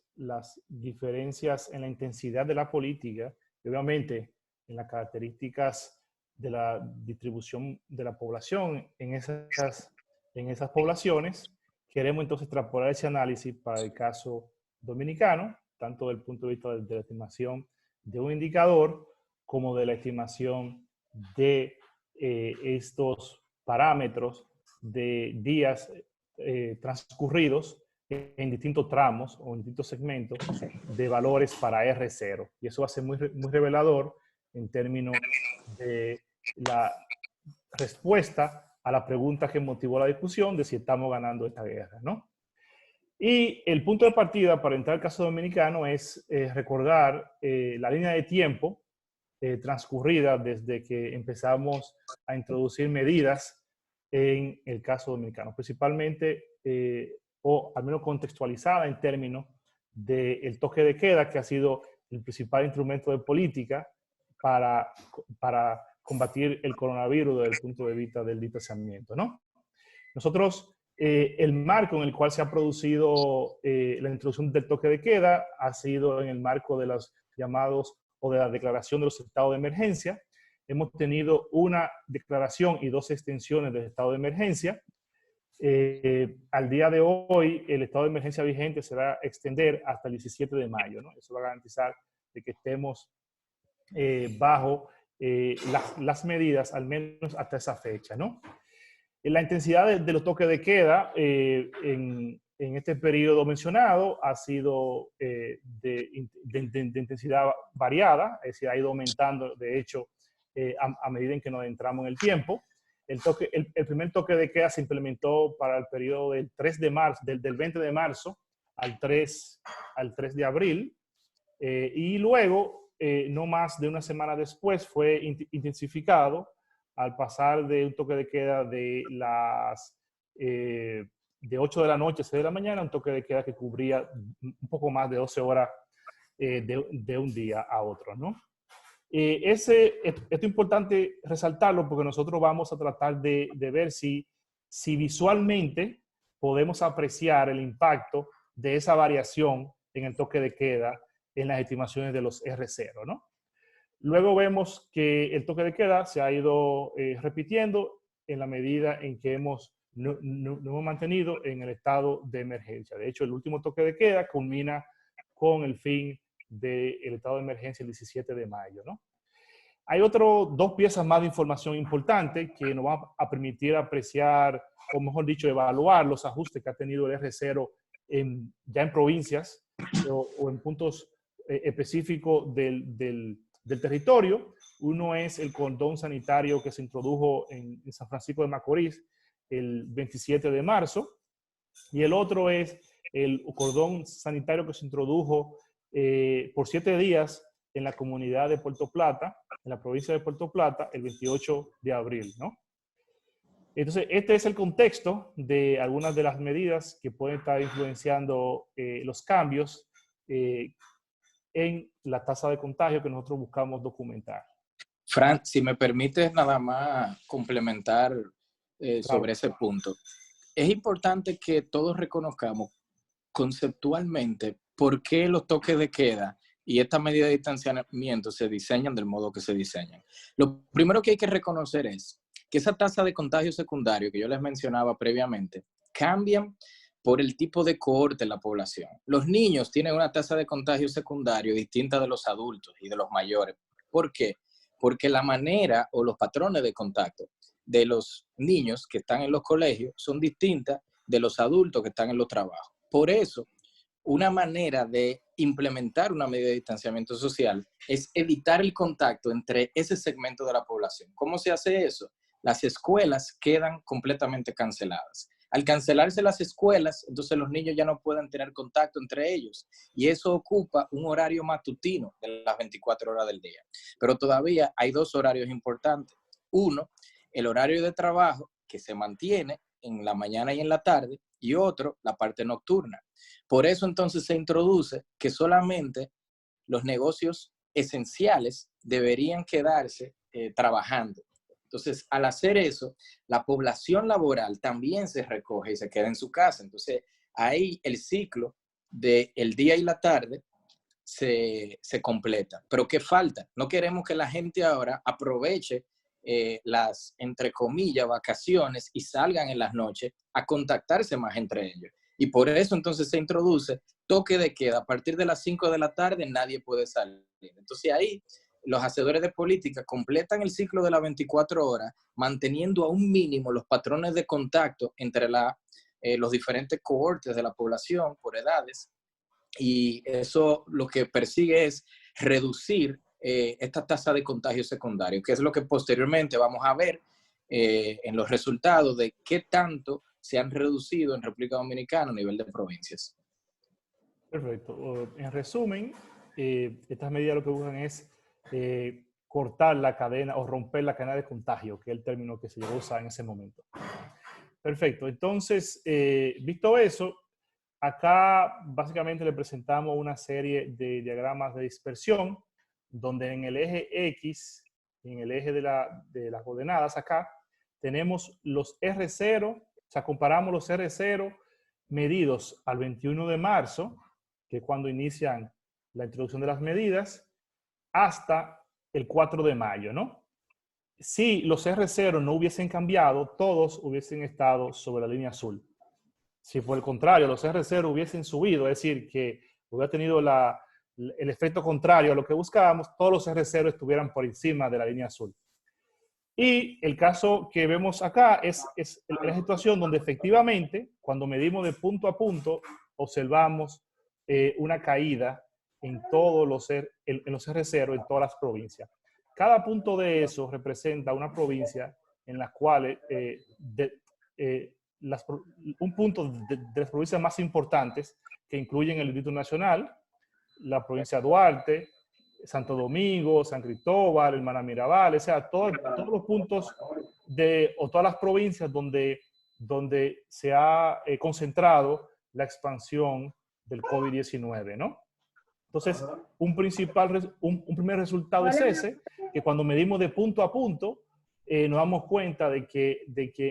diferencias en la intensidad de la política y obviamente en las características de la distribución de la población en esas poblaciones, queremos entonces extrapolar ese análisis para el caso dominicano, tanto desde el punto de vista de la estimación de un indicador como de la estimación de estos parámetros de días transcurridos en distintos tramos o en distintos segmentos de valores para R0. Y eso va a ser muy revelador en términos de la respuesta a la pregunta que motivó la discusión de si estamos ganando esta guerra, ¿no? Y el punto de partida para entrar al caso dominicano es recordar la línea de tiempo transcurrida desde que empezamos a introducir medidas en el caso dominicano, principalmente, o al menos contextualizada en términos del toque de queda, que ha sido el principal instrumento de política para combatir el coronavirus desde el punto de vista del distanciamiento, ¿no? Nosotros, el marco en el cual se ha producido la introducción del toque de queda ha sido en el marco de los llamados o de la declaración de los estados de emergencia. Hemos tenido una declaración y 2 extensiones del estado de emergencia. Al día de hoy, el estado de emergencia vigente se va a extender hasta el 17 de mayo, ¿no? Eso va a garantizar de que estemos bajo las medidas, al menos hasta esa fecha, ¿no? La intensidad de los toques de queda en este periodo mencionado ha sido de intensidad variada, es decir, ha ido aumentando, de hecho, a medida en que nos entramos en el tiempo. El primer toque de queda se implementó para el periodo del 3 de marzo, del 20 de marzo al 3 de abril, y luego, no más de una semana después, fue intensificado al pasar de un toque de queda de 8 de la noche a 6 de la mañana, un toque de queda que cubría un poco más de 12 horas de un día a otro, ¿no? Esto es importante resaltarlo porque nosotros vamos a tratar de ver si visualmente podemos apreciar el impacto de esa variación en el toque de queda en las estimaciones de los R0, ¿no? Luego vemos que el toque de queda se ha ido repitiendo en la medida en que nos hemos mantenido en el estado de emergencia. De hecho, el último toque de queda culmina con el fin del estado de emergencia el 17 de mayo, ¿no? Hay 2 piezas más de información importante que nos van a permitir apreciar, o mejor dicho, evaluar los ajustes que ha tenido el R0 ya en provincias o en puntos específicos del territorio. Uno es el cordón sanitario que se introdujo en San Francisco de Macorís el 27 de marzo, y el otro es el cordón sanitario que se introdujo por 7 días en la comunidad de Puerto Plata, en la provincia de Puerto Plata, el 28 de abril, ¿no? Entonces, este es el contexto de algunas de las medidas que pueden estar influenciando los cambios en la tasa de contagio que nosotros buscamos documentar. Fran, si me permites nada más complementar sobre ese punto. Es importante que todos reconozcamos conceptualmente por qué los toques de queda y estas medidas de distanciamiento se diseñan del modo que se diseñan. Lo primero que hay que reconocer es que esa tasa de contagio secundario que yo les mencionaba previamente cambian por el tipo de cohorte en la población. Los niños tienen una tasa de contagio secundario distinta de los adultos y de los mayores. ¿Por qué? Porque la manera o los patrones de contacto de los niños que están en los colegios son distintas de los adultos que están en los trabajos. Por eso, una manera de implementar una medida de distanciamiento social es evitar el contacto entre ese segmento de la población. ¿Cómo se hace eso? Las escuelas quedan completamente canceladas. Al cancelarse las escuelas, entonces los niños ya no pueden tener contacto entre ellos y eso ocupa un horario matutino de las 24 horas del día. Pero todavía hay 2 horarios importantes. Uno, el horario de trabajo que se mantiene en la mañana y en la tarde, y otro, la parte nocturna. Por eso entonces se introduce que solamente los negocios esenciales deberían quedarse trabajando. Entonces, al hacer eso, la población laboral también se recoge y se queda en su casa. Entonces, ahí el ciclo del día y la tarde se completa. Pero ¿qué falta? No queremos que la gente ahora aproveche las, entre comillas, vacaciones y salgan en las noches a contactarse más entre ellos. Y por eso entonces se introduce toque de queda. A partir de las 5 de la tarde nadie puede salir. Entonces ahí los hacedores de política completan el ciclo de las 24 horas, manteniendo a un mínimo los patrones de contacto entre los diferentes cohortes de la población por edades. Y eso lo que persigue es reducir esta tasa de contagio secundario, que es lo que posteriormente vamos a ver en los resultados de qué tanto se han reducido en República Dominicana a nivel de provincias. Perfecto. En resumen, estas medidas lo que buscan es cortar la cadena o romper la cadena de contagio, que es el término que se llegó a usar en ese momento. Perfecto. Entonces, visto eso, acá básicamente le presentamos una serie de diagramas de dispersión, donde en el eje X, en el eje de las coordenadas acá, tenemos los R0, o sea, comparamos los R0 medidos al 21 de marzo, que es cuando inician la introducción de las medidas, hasta el 4 de mayo, ¿no? Si los R0 no hubiesen cambiado, todos hubiesen estado sobre la línea azul. Si por el contrario, los R0 hubiesen subido, es decir, que hubiera tenido el efecto contrario a lo que buscábamos, todos los R0 estuvieran por encima de la línea azul. Y el caso que vemos acá es la situación donde efectivamente, cuando medimos de punto a punto, observamos una caída en todos los R0 en todas las provincias. Cada punto de eso representa una provincia en la cual un punto de las provincias más importantes que incluyen el Distrito Nacional, la provincia de Duarte, Santo Domingo, San Cristóbal, Hermana Mirabal, o sea, todos los puntos o todas las provincias donde se ha concentrado la expansión del COVID-19, ¿no? Entonces, un primer resultado es ese, que cuando medimos de punto a punto, nos damos cuenta de que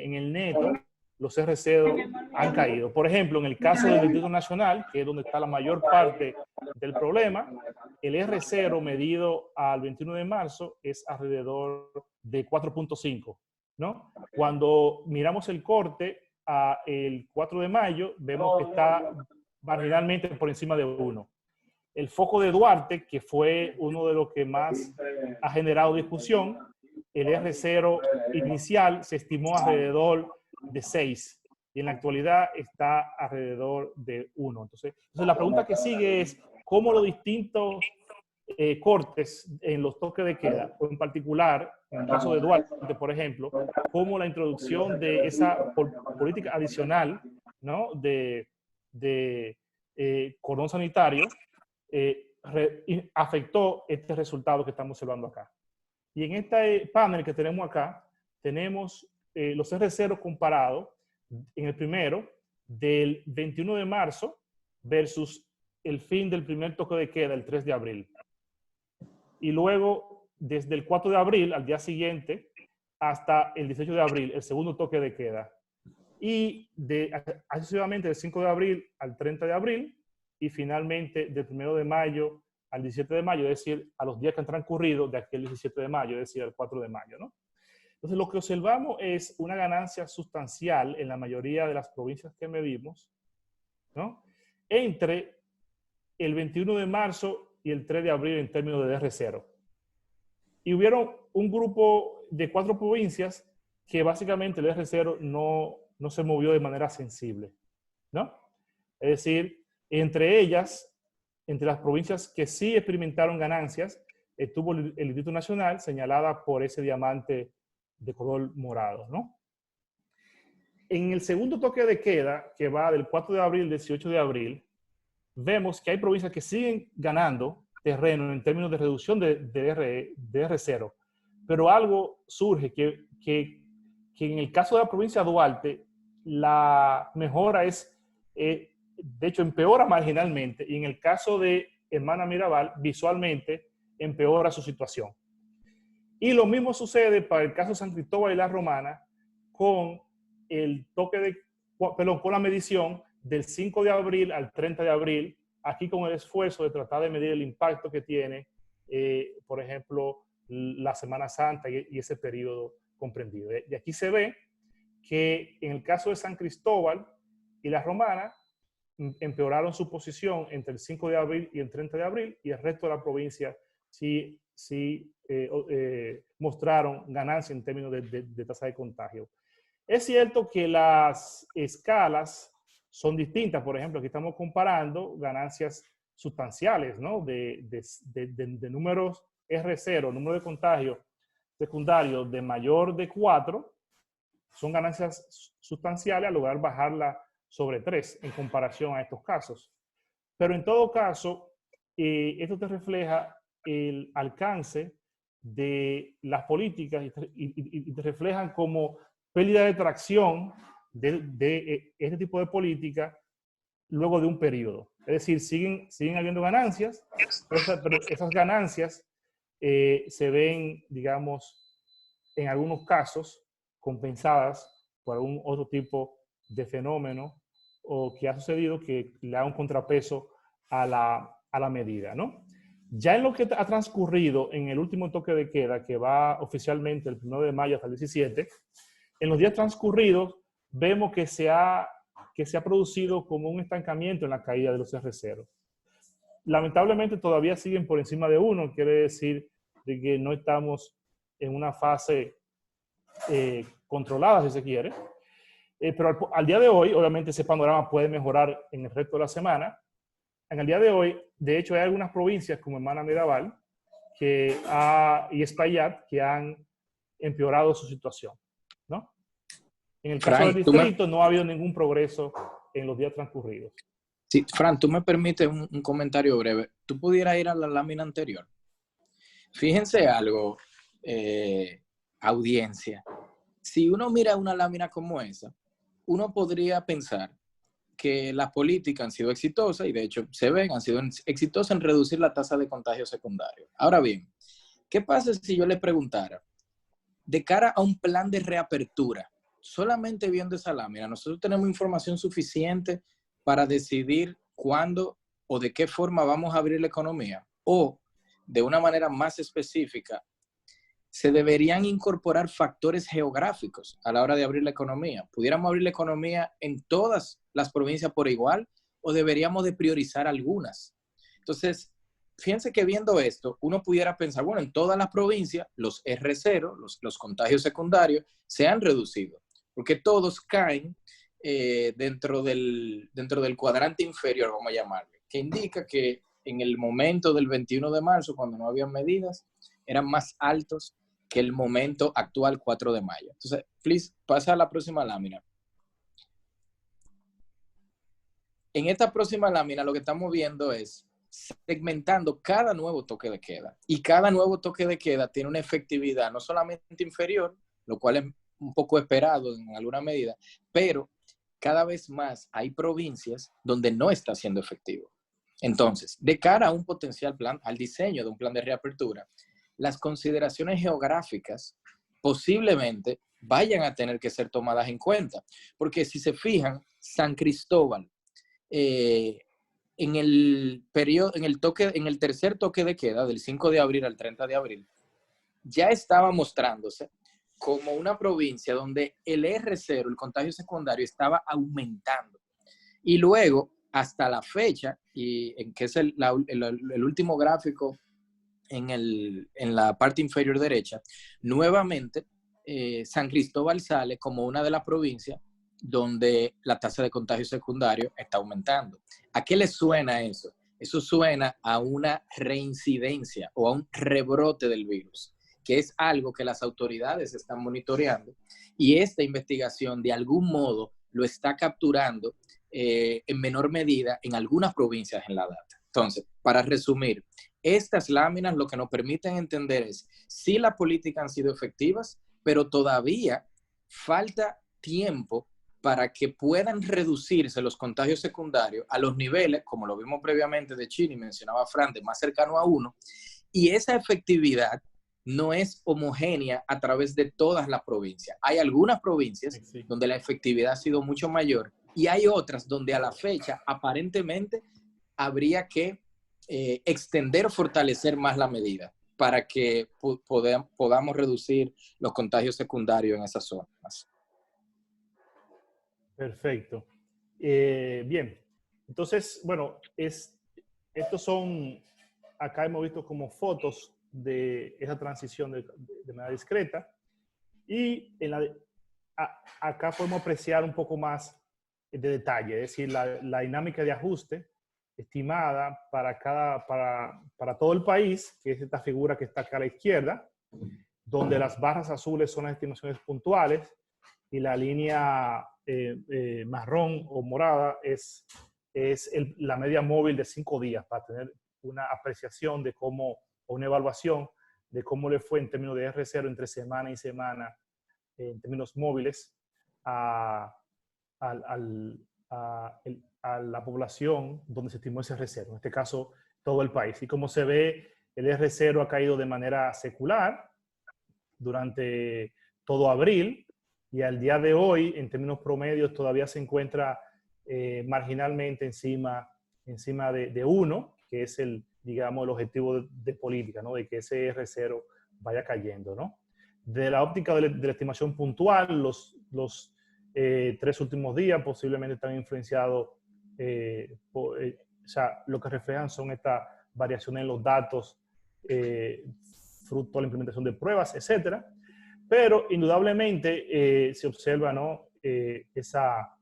en el neto los R0 han caído. Por ejemplo, en el caso del Distrito Nacional, que es donde está la mayor parte del problema, el R0 medido al 21 de marzo es alrededor de 4.5, ¿no? Cuando miramos el corte el 4 de mayo, vemos que está marginalmente por encima de 1. El foco de Duarte, que fue uno de los que más ha generado discusión, el R0 inicial se estimó alrededor de 6 y en la actualidad está alrededor de 1. Entonces la pregunta que sigue es cómo los distintos cortes en los toques de queda, o en particular, en el caso de Duarte, por ejemplo, cómo la introducción de esa política adicional, ¿no? de cordón sanitario afectó este resultado que estamos observando acá. Y en este panel que tenemos acá, tenemos los R0 comparados en el primero del 21 de marzo versus el fin del primer toque de queda, el 3 de abril. Y luego, desde el 4 de abril al día siguiente hasta el 18 de abril, el segundo toque de queda. Y sucesivamente del 5 de abril al 30 de abril y finalmente del 1 de mayo al 17 de mayo, es decir, a los días que han transcurrido de aquel 17 de mayo, es decir, al 4 de mayo, ¿no? Entonces, lo que observamos es una ganancia sustancial en la mayoría de las provincias que medimos, ¿no? Entre el 21 de marzo y el 3 de abril en términos de DR0. Y hubieron un grupo de 4 provincias que básicamente el DR0 no se movió de manera sensible, ¿no? Es decir, entre ellas, entre las provincias que sí experimentaron ganancias, estuvo el Distrito Nacional, señalada por ese diamante de color morado, ¿no? En el segundo toque de queda, que va del 4 de abril al 18 de abril, vemos que hay provincias que siguen ganando terreno en términos de reducción de R0, pero algo surge que en el caso de la provincia de Duarte, la mejora de hecho, empeora marginalmente, y en el caso de Hermana Mirabal, visualmente empeora su situación. Y lo mismo sucede para el caso de San Cristóbal y La Romana con el con la medición del 5 de abril al 30 de abril, aquí con el esfuerzo de tratar de medir el impacto que tiene, por ejemplo, la Semana Santa y ese periodo comprendido. Y aquí se ve que en el caso de San Cristóbal y la Romana, empeoraron su posición entre el 5 de abril y el 30 de abril, y el resto de la provincia sí mostraron ganancia en términos de tasa de contagio. Es cierto que las escalas son distintas. Por ejemplo, aquí estamos comparando ganancias sustanciales, ¿no? de números R0, número de contagio secundario de mayor de 4, son ganancias sustanciales al lograr bajarla sobre 3 en comparación a estos casos. Pero en todo caso, esto te refleja el alcance de las políticas y te reflejan como pérdida de tracción de este tipo de política luego de un periodo. Es decir, siguen habiendo ganancias, pero esas ganancias se ven, digamos, en algunos casos compensadas por algún otro tipo de fenómeno o que ha sucedido que le da un contrapeso a la medida, ¿no? Ya en lo que ha transcurrido en el último toque de queda, que va oficialmente el 1 de mayo hasta el 17, en los días transcurridos vemos que se ha producido como un estancamiento en la caída de los R0. Lamentablemente todavía siguen por encima de 1, quiere decir de que no estamos en una fase controlada, si se quiere. Pero al día de hoy, obviamente ese panorama puede mejorar en el resto de la semana. En el día de hoy, de hecho, hay algunas provincias como Hermana Mirabal y Espaillat que han empeorado su situación, ¿no? En el caso del distrito no ha habido ningún progreso en los días transcurridos. Sí, Fran, tú me permites un comentario breve. ¿Tú pudieras ir a la lámina anterior? Fíjense algo, audiencia. Si uno mira una lámina como esa, uno podría pensar que las políticas han sido exitosas, y de hecho se ven, han sido exitosas en reducir la tasa de contagio secundario. Ahora bien, ¿qué pasa si yo le preguntara, de cara a un plan de reapertura, solamente viendo esa lámina, nosotros tenemos información suficiente para decidir cuándo o de qué forma vamos a abrir la economía? O, de una manera más específica, se deberían incorporar factores geográficos a la hora de abrir la economía. ¿Pudiéramos abrir la economía en todas las provincias por igual o deberíamos de priorizar algunas? Entonces, fíjense que viendo esto, uno pudiera pensar, bueno, en todas las provincias, los R0, los contagios secundarios, se han reducido, porque todos caen dentro del cuadrante inferior, vamos a llamarle, que indica que en el momento del 21 de marzo, cuando no había medidas, eran más altos que el momento actual 4 de mayo. Entonces, please, pasa a la próxima lámina. En esta próxima lámina lo que estamos viendo es segmentando cada nuevo toque de queda. Y cada nuevo toque de queda tiene una efectividad no solamente inferior, lo cual es un poco esperado en alguna medida, pero cada vez más hay provincias donde no está siendo efectivo. Entonces, de cara a un potencial plan, al diseño de un plan de reapertura, las consideraciones geográficas posiblemente vayan a tener que ser tomadas en cuenta. Porque si se fijan, San Cristóbal, en el tercer toque de queda, del 5 de abril al 30 de abril, ya estaba mostrándose como una provincia donde el R0, el contagio secundario, estaba aumentando. Y luego, hasta la fecha, que es el último gráfico en la parte inferior derecha, nuevamente San Cristóbal sale como una de las provincias donde la tasa de contagio secundario está aumentando. ¿A qué le suena eso? Eso suena a una reincidencia o a un rebrote del virus, que es algo que las autoridades están monitoreando, y esta investigación de algún modo lo está capturando en menor medida en algunas provincias en la data. Entonces, para resumir, estas láminas lo que nos permiten entender es si las políticas han sido efectivas, pero todavía falta tiempo para que puedan reducirse los contagios secundarios a los niveles, como lo vimos previamente de Chile, y mencionaba Fran, de más cercano a 1, y esa efectividad no es homogénea a través de todas las provincias. Hay algunas provincias donde la efectividad ha sido mucho mayor y hay otras donde a la fecha aparentemente habría que extender o fortalecer más la medida. para que podamos reducir los contagios secundarios en esas zonas. Perfecto. Bien, entonces, bueno, estos son, acá hemos visto como fotos de esa transición de manera discreta, y acá podemos apreciar un poco más de detalle, es decir, la dinámica de ajuste estimada para todo el país, que es esta figura que está acá a la izquierda, donde las barras azules son las estimaciones puntuales y la línea marrón o morada es la media móvil de 5 días, para tener una apreciación de cómo, o una evaluación de cómo le fue en términos de R0 entre semana y semana, en términos móviles, a la población donde se estimó ese R0, en este caso todo el país. Y como se ve, el R0 ha caído de manera secular durante todo abril, y al día de hoy, en términos promedios, todavía se encuentra marginalmente encima de 1, que es digamos, el objetivo de política, ¿no? De que ese R0 vaya cayendo, ¿no? De la óptica de la estimación puntual, los 3 últimos días posiblemente están influenciados, o sea, lo que reflejan son estas variaciones en los datos, fruto de la implementación de pruebas, etcétera. Pero indudablemente se observa, ¿no? esa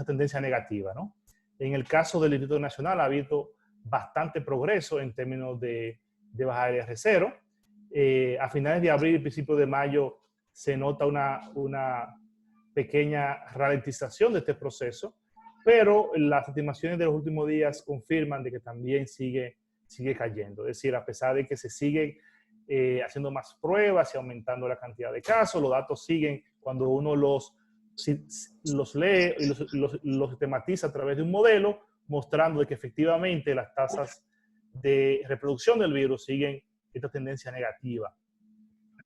tendencia negativa, ¿no? En el caso del Instituto Nacional ha habido bastante progreso en términos de bajar el R0. A finales de abril y principios de mayo se nota una pequeña ralentización de este proceso, pero las estimaciones de los últimos días confirman de que también sigue cayendo. Es decir, a pesar de que se sigue haciendo más pruebas y aumentando la cantidad de casos, los datos siguen, cuando uno los lee y los sistematiza a través de un modelo, mostrando de que efectivamente las tasas de reproducción del virus siguen esta tendencia negativa.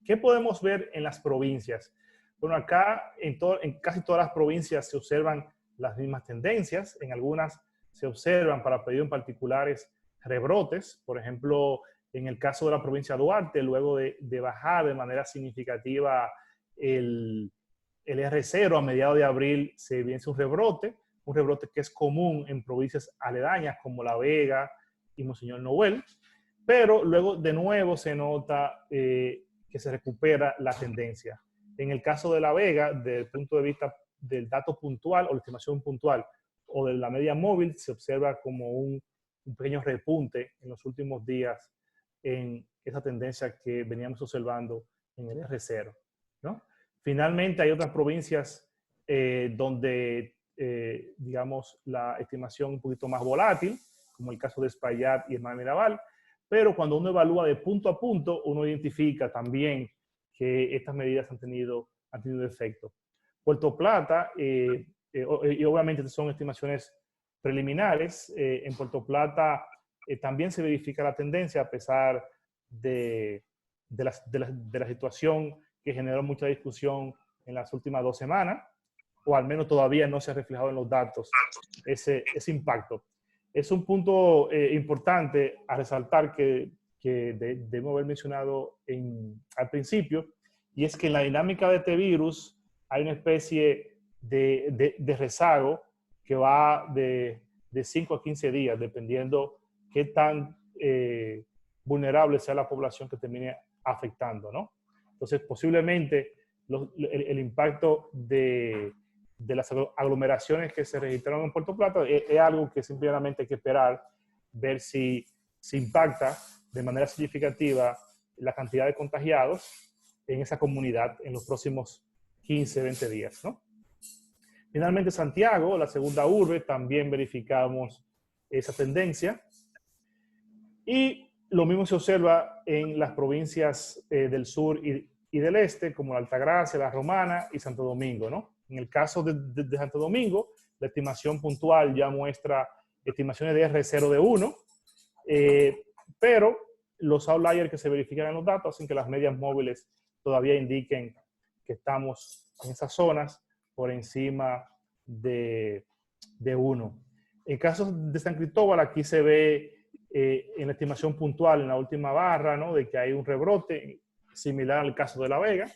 ¿Qué podemos ver en las provincias? Bueno, acá en casi todas las provincias se observan las mismas tendencias. En algunas se observan, para periodos particulares, rebrotes. Por ejemplo, en el caso de la provincia de Duarte, luego de bajar de manera significativa el R0 a mediados de abril, se evidencia un rebrote que es común en provincias aledañas como La Vega y Monseñor Noel, pero luego de nuevo se nota que se recupera la tendencia. En el caso de La Vega, desde el punto de vista del dato puntual o la estimación puntual o de la media móvil, se observa como un pequeño repunte en los últimos días en esa tendencia que veníamos observando en el R0, ¿no? Finalmente, hay otras provincias donde, digamos, la estimación es un poquito más volátil, como el caso de Espaillat y el Mar Mirabal, pero cuando uno evalúa de punto a punto, uno identifica también que estas medidas han tenido efecto. Puerto Plata, y obviamente son estimaciones preliminares, en Puerto Plata también se verifica la tendencia a pesar de la situación que generó mucha discusión en las últimas 2 semanas, o al menos todavía no se ha reflejado en los datos ese impacto. Es un punto importante a resaltar que debemos haber mencionado al principio, y es que en la dinámica de este virus hay una especie de rezago que va de 5 a 15 días, dependiendo qué tan vulnerable sea la población que termine afectando, ¿no? Entonces, posiblemente el impacto de las aglomeraciones que se registraron en Puerto Plata es algo que simplemente hay que esperar, ver si impacta de manera significativa la cantidad de contagiados en esa comunidad en los próximos 15, 20 días, ¿no? Finalmente, Santiago, la segunda urbe, también verificamos esa tendencia. Y lo mismo se observa en las provincias del sur y del este, como la Altagracia, la Romana y Santo Domingo, ¿no? En el caso de Santo Domingo, la estimación puntual ya muestra estimaciones de R0 de 1, pero los outliers que se verifican en los datos hacen que las medias móviles todavía indiquen que estamos en esas zonas por encima de 1. En caso de San Cristóbal, aquí se ve en la estimación puntual en la última barra, ¿no? De que hay un rebrote similar al caso de La Vega,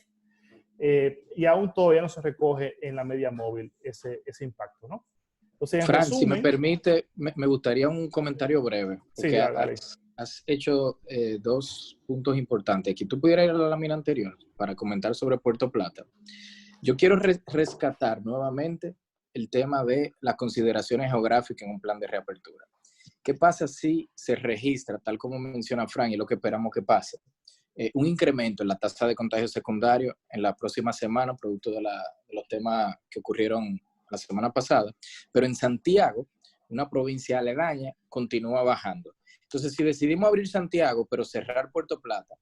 y aún todavía no se recoge en la media móvil ese impacto, ¿no? Entonces, en Fran, resumen, si me permite, me gustaría un comentario breve, porque sí, dale. has hecho dos puntos importantes. Aquí tú pudieras ir a la lámina anterior para comentar sobre Puerto Plata. Yo quiero rescatar nuevamente el tema de las consideraciones geográficas en un plan de reapertura. ¿Qué pasa si se registra, tal como menciona Fran, y lo que esperamos que pase, un incremento en la tasa de contagio secundario en la próxima semana, producto de los temas que ocurrieron la semana pasada, pero en Santiago, una provincia aledaña, continúa bajando? Entonces, si decidimos abrir Santiago, pero cerrar Puerto Plata,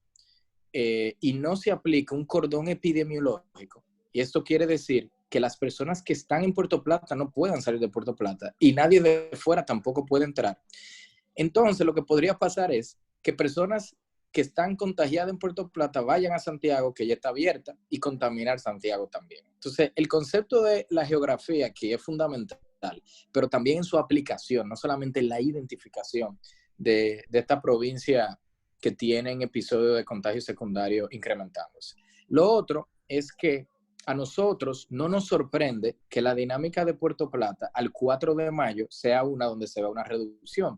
y no se aplica un cordón epidemiológico, y esto quiere decir que las personas que están en Puerto Plata no puedan salir de Puerto Plata, y nadie de fuera tampoco puede entrar. Entonces, lo que podría pasar es que personas que están contagiadas en Puerto Plata vayan a Santiago, que ya está abierta, y contaminar Santiago también. Entonces, el concepto de la geografía aquí es fundamental, pero también en su aplicación, no solamente en la identificación de esta provincia que tienen episodios de contagio secundario incrementándose. Lo otro es que a nosotros no nos sorprende que la dinámica de Puerto Plata al 4 de mayo sea una donde se vea una reducción.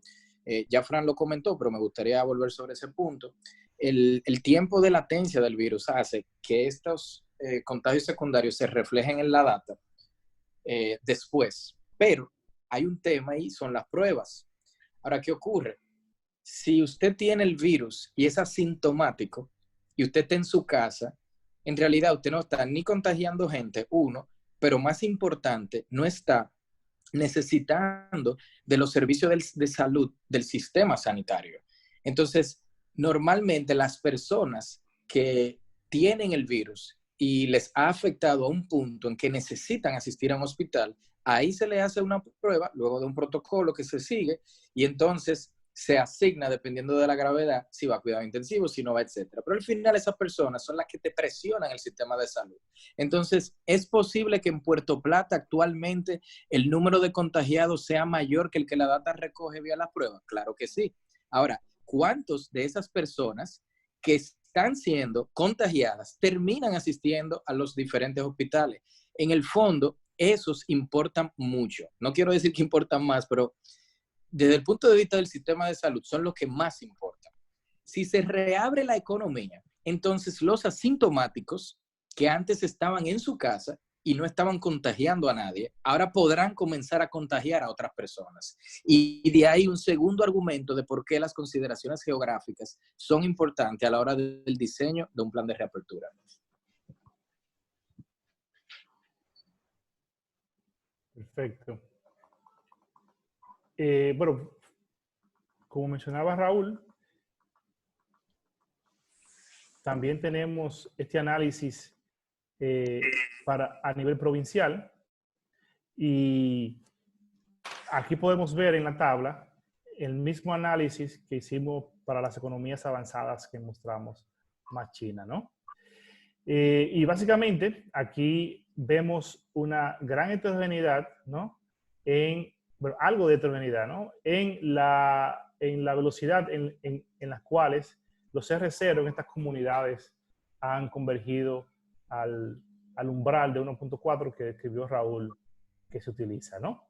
Ya Fran lo comentó, pero me gustaría volver sobre ese punto. El tiempo de latencia del virus hace que estos contagios secundarios se reflejen en la data después. Pero hay un tema ahí, son las pruebas. Ahora, ¿qué ocurre? Si usted tiene el virus y es asintomático y usted está en su casa, en realidad usted no está ni contagiando gente, uno, pero más importante, no está necesitando de los servicios de salud del sistema sanitario. Entonces, normalmente las personas que tienen el virus y les ha afectado a un punto en que necesitan asistir a un hospital, ahí se le hace una prueba, luego de un protocolo que se sigue, y entonces se asigna, dependiendo de la gravedad, si va a cuidado intensivo, si no va, etcétera. Pero al final esas personas son las que te presionan el sistema de salud. Entonces, ¿es posible que en Puerto Plata actualmente el número de contagiados sea mayor que el que la data recoge vía las pruebas? Claro que sí. Ahora, ¿cuántos de esas personas que están siendo contagiadas terminan asistiendo a los diferentes hospitales? En el fondo, esos importan mucho. No quiero decir que importan más, pero desde el punto de vista del sistema de salud son los que más importan. Si se reabre la economía, entonces los asintomáticos que antes estaban en su casa y no estaban contagiando a nadie, ahora podrán comenzar a contagiar a otras personas. Y de ahí un segundo argumento de por qué las consideraciones geográficas son importantes a la hora del diseño de un plan de reapertura. Perfecto. Bueno, como mencionaba Raúl, también tenemos este análisis a nivel provincial, y aquí podemos ver en la tabla el mismo análisis que hicimos para las economías avanzadas que mostramos, más China, ¿no? Y básicamente aquí vemos una gran heterogeneidad, ¿no? Bueno, algo de heterogeneidad, ¿no? En la velocidad en las cuales los R0 en estas comunidades han convergido al umbral de 1.4 que describió Raúl que se utiliza, ¿no?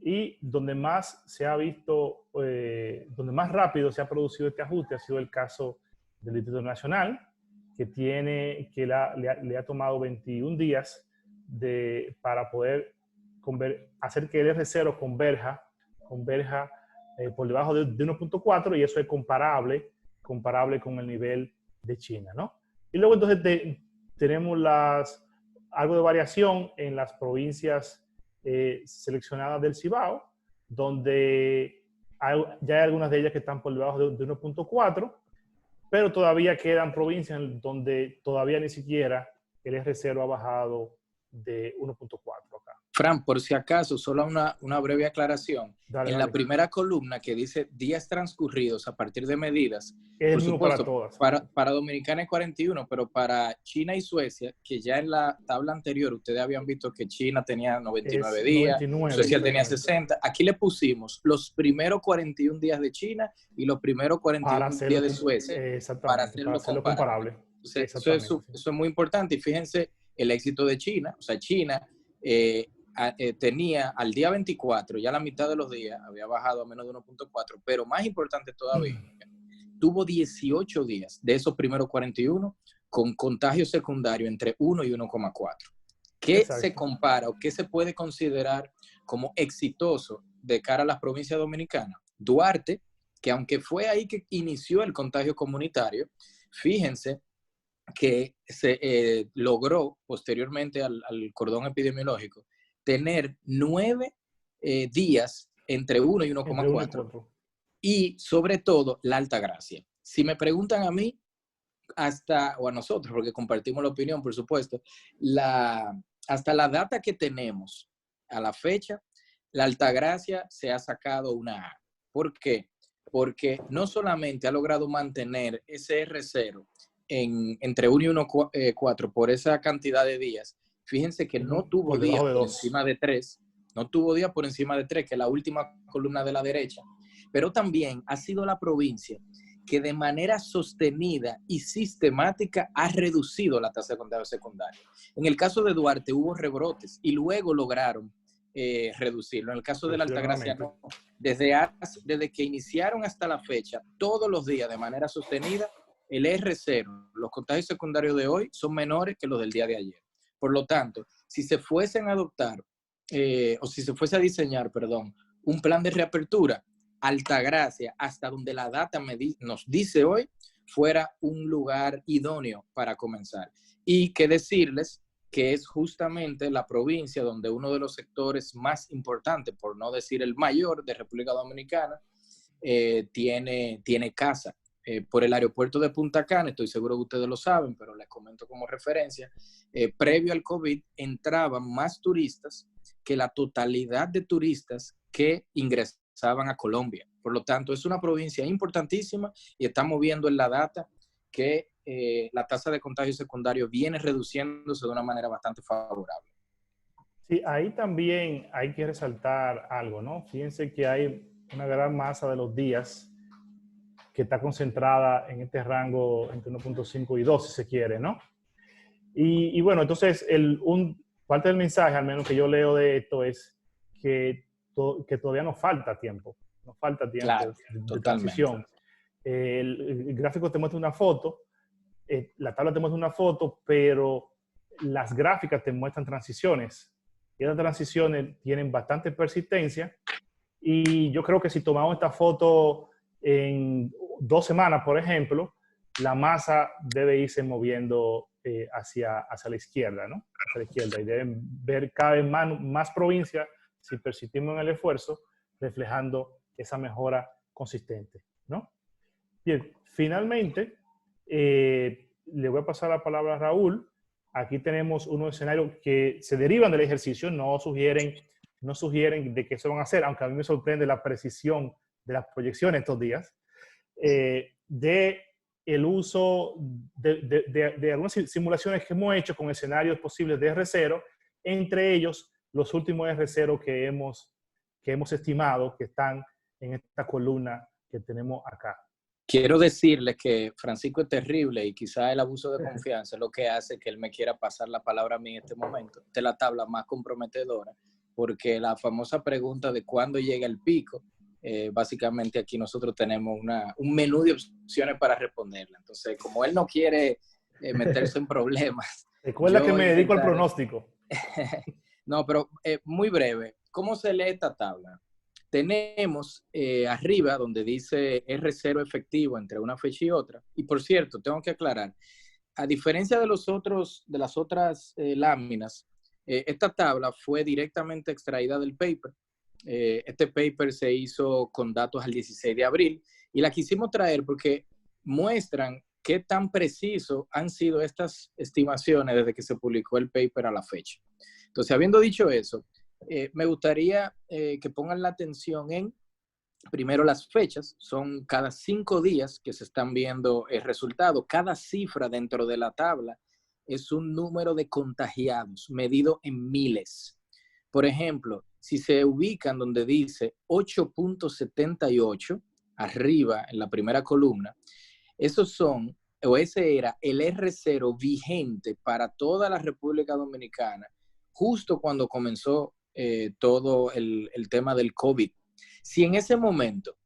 Y donde más se ha visto, donde más rápido se ha producido este ajuste ha sido el caso del Distrito Nacional, que le ha tomado 21 días para poder hacer que el R0 converja por debajo de 1.4, y eso es comparable con el nivel de China, ¿no? Y luego entonces tenemos algo de variación en las provincias seleccionadas del Cibao, donde ya hay algunas de ellas que están por debajo de 1.4, pero todavía quedan provincias donde todavía ni siquiera el R0 ha bajado de 1.4 acá. Fran, por si acaso, solo una breve aclaración. Dale, En la primera columna que dice días transcurridos a partir de medidas, es el por mismo supuesto, para todas. para Dominicana es 41, pero para China y Suecia, que ya en la tabla anterior ustedes habían visto que China tenía 99 Es días, 99, Suecia tenía exactamente. 60. Aquí le pusimos los primeros 41 días de China y los primeros 41 días de Suecia para exactamente, para hacerlo hacerlo comparable. comparable. Entonces, Exactamente. Sí. eso es muy importante. Y fíjense el éxito de China. O sea, China tenía al día 24, ya la mitad de los días, había bajado a menos de 1.4, pero más importante todavía, tuvo 18 días de esos primeros 41 con contagio secundario entre 1 y 1.4. ¿Qué Exacto. se compara o qué se puede considerar como exitoso de cara a las provincias dominicanas? Duarte, que aunque fue ahí que inició el contagio comunitario, fíjense que se logró posteriormente al cordón epidemiológico tener 9 días entre 1 y Entre 1 y 1.4 4. y sobre todo la Altagracia. Si me preguntan a mí, o a nosotros, porque compartimos la opinión, por supuesto, hasta la data que tenemos a la fecha, la Altagracia se ha sacado una A. ¿Por qué? Porque no solamente ha logrado mantener ese R0 entre 1 y 1.4 por esa cantidad de días, fíjense que no tuvo días por encima de 3, no tuvo días por encima de 3, que es la última columna de la derecha, pero también ha sido la provincia que de manera sostenida y sistemática ha reducido la tasa de contagio secundario. En el caso de Duarte hubo rebrotes y luego lograron reducirlo. En el caso de la Altagracia no. Desde que iniciaron hasta la fecha, todos los días de manera sostenida, el R0, los contagios secundarios de hoy son menores que los del día de ayer. Por lo tanto, si se fuesen a adoptar, o si se fuese a diseñar, perdón, un plan de reapertura, Altagracia, hasta donde la data nos dice hoy, fuera un lugar idóneo para comenzar. Y que decirles que es justamente la provincia donde uno de los sectores más importantes, por no decir el mayor, de República Dominicana, tiene casa. Por el aeropuerto de Punta Cana, estoy seguro que ustedes lo saben, pero les comento como referencia, previo al COVID entraban más turistas que la totalidad de turistas que ingresaban a Colombia. Por lo tanto, es una provincia importantísima y estamos viendo en la data que la tasa de contagio secundario viene reduciéndose de una manera bastante favorable. Sí, ahí también hay que resaltar algo, ¿no? Fíjense que hay una gran masa de los días que está concentrada en este rango entre 1.5 y 2, si se quiere, ¿no? Y bueno, entonces, parte del mensaje, al menos que yo leo de esto, es que todavía nos falta tiempo. Nos falta tiempo Claro, de transición. El gráfico te muestra una foto, la tabla te muestra una foto, pero las gráficas te muestran transiciones. Y esas transiciones tienen bastante persistencia. Y yo creo que si tomamos esta foto en 2 semanas, por ejemplo, la masa debe irse moviendo hacia la izquierda, ¿no? Hacia la izquierda. Y deben ver cada vez más provincias, si persistimos en el esfuerzo, reflejando esa mejora consistente, ¿no? Bien, finalmente, le voy a pasar la palabra a Raúl. Aquí tenemos unos escenarios que se derivan del ejercicio, no sugieren de qué se van a hacer, aunque a mí me sorprende la precisión de las proyecciones estos días, de el uso de algunas simulaciones que hemos hecho con escenarios posibles de R0, entre ellos los últimos R0 que hemos estimado que están en esta columna que tenemos acá. Quiero decirles que Francisco es terrible y quizá el abuso de confianza es lo que hace que él me quiera pasar la palabra a mí en este momento. Esta es la tabla más comprometedora, porque la famosa pregunta de cuándo llega el pico, básicamente aquí nosotros tenemos un menú de opciones para responderla. Entonces, como él no quiere meterse en problemas. Recuerda que me dedico al pronóstico. No, pero muy breve. ¿Cómo se lee esta tabla? Tenemos arriba donde dice R0 efectivo entre una fecha y otra. Y por cierto, tengo que aclarar, a diferencia de las otras láminas, esta tabla fue directamente extraída del paper. Este paper se hizo con datos al 16 de abril y la quisimos traer porque muestran qué tan precisos han sido estas estimaciones desde que se publicó el paper a la fecha. Entonces, habiendo dicho eso, Me gustaría que pongan la atención en, primero, las fechas. Son cada 5 días que se están viendo el resultado. Cada cifra dentro de la tabla es un número de contagiados medido en miles. Por ejemplo, si se ubican donde dice 8.78, arriba en la primera columna, ese era el R0 vigente para toda la República Dominicana, justo cuando comenzó todo el tema del COVID. Si en ese momento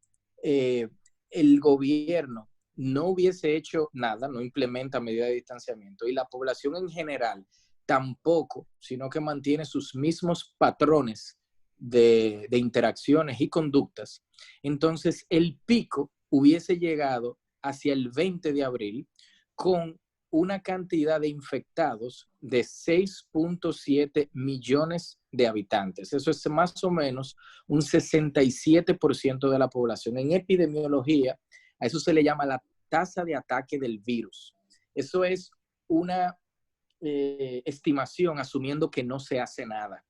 el gobierno no hubiese hecho nada, no implementa medidas de distanciamiento, y la población en general tampoco, sino que mantiene sus mismos patrones de interacciones y conductas, entonces el pico hubiese llegado hacia el 20 de abril con una cantidad de infectados de 6.7 millones de habitantes. Eso es más o menos un 67% de la población. En epidemiología, a eso se le llama la tasa de ataque del virus. Eso es una estimación asumiendo que no se hace nada.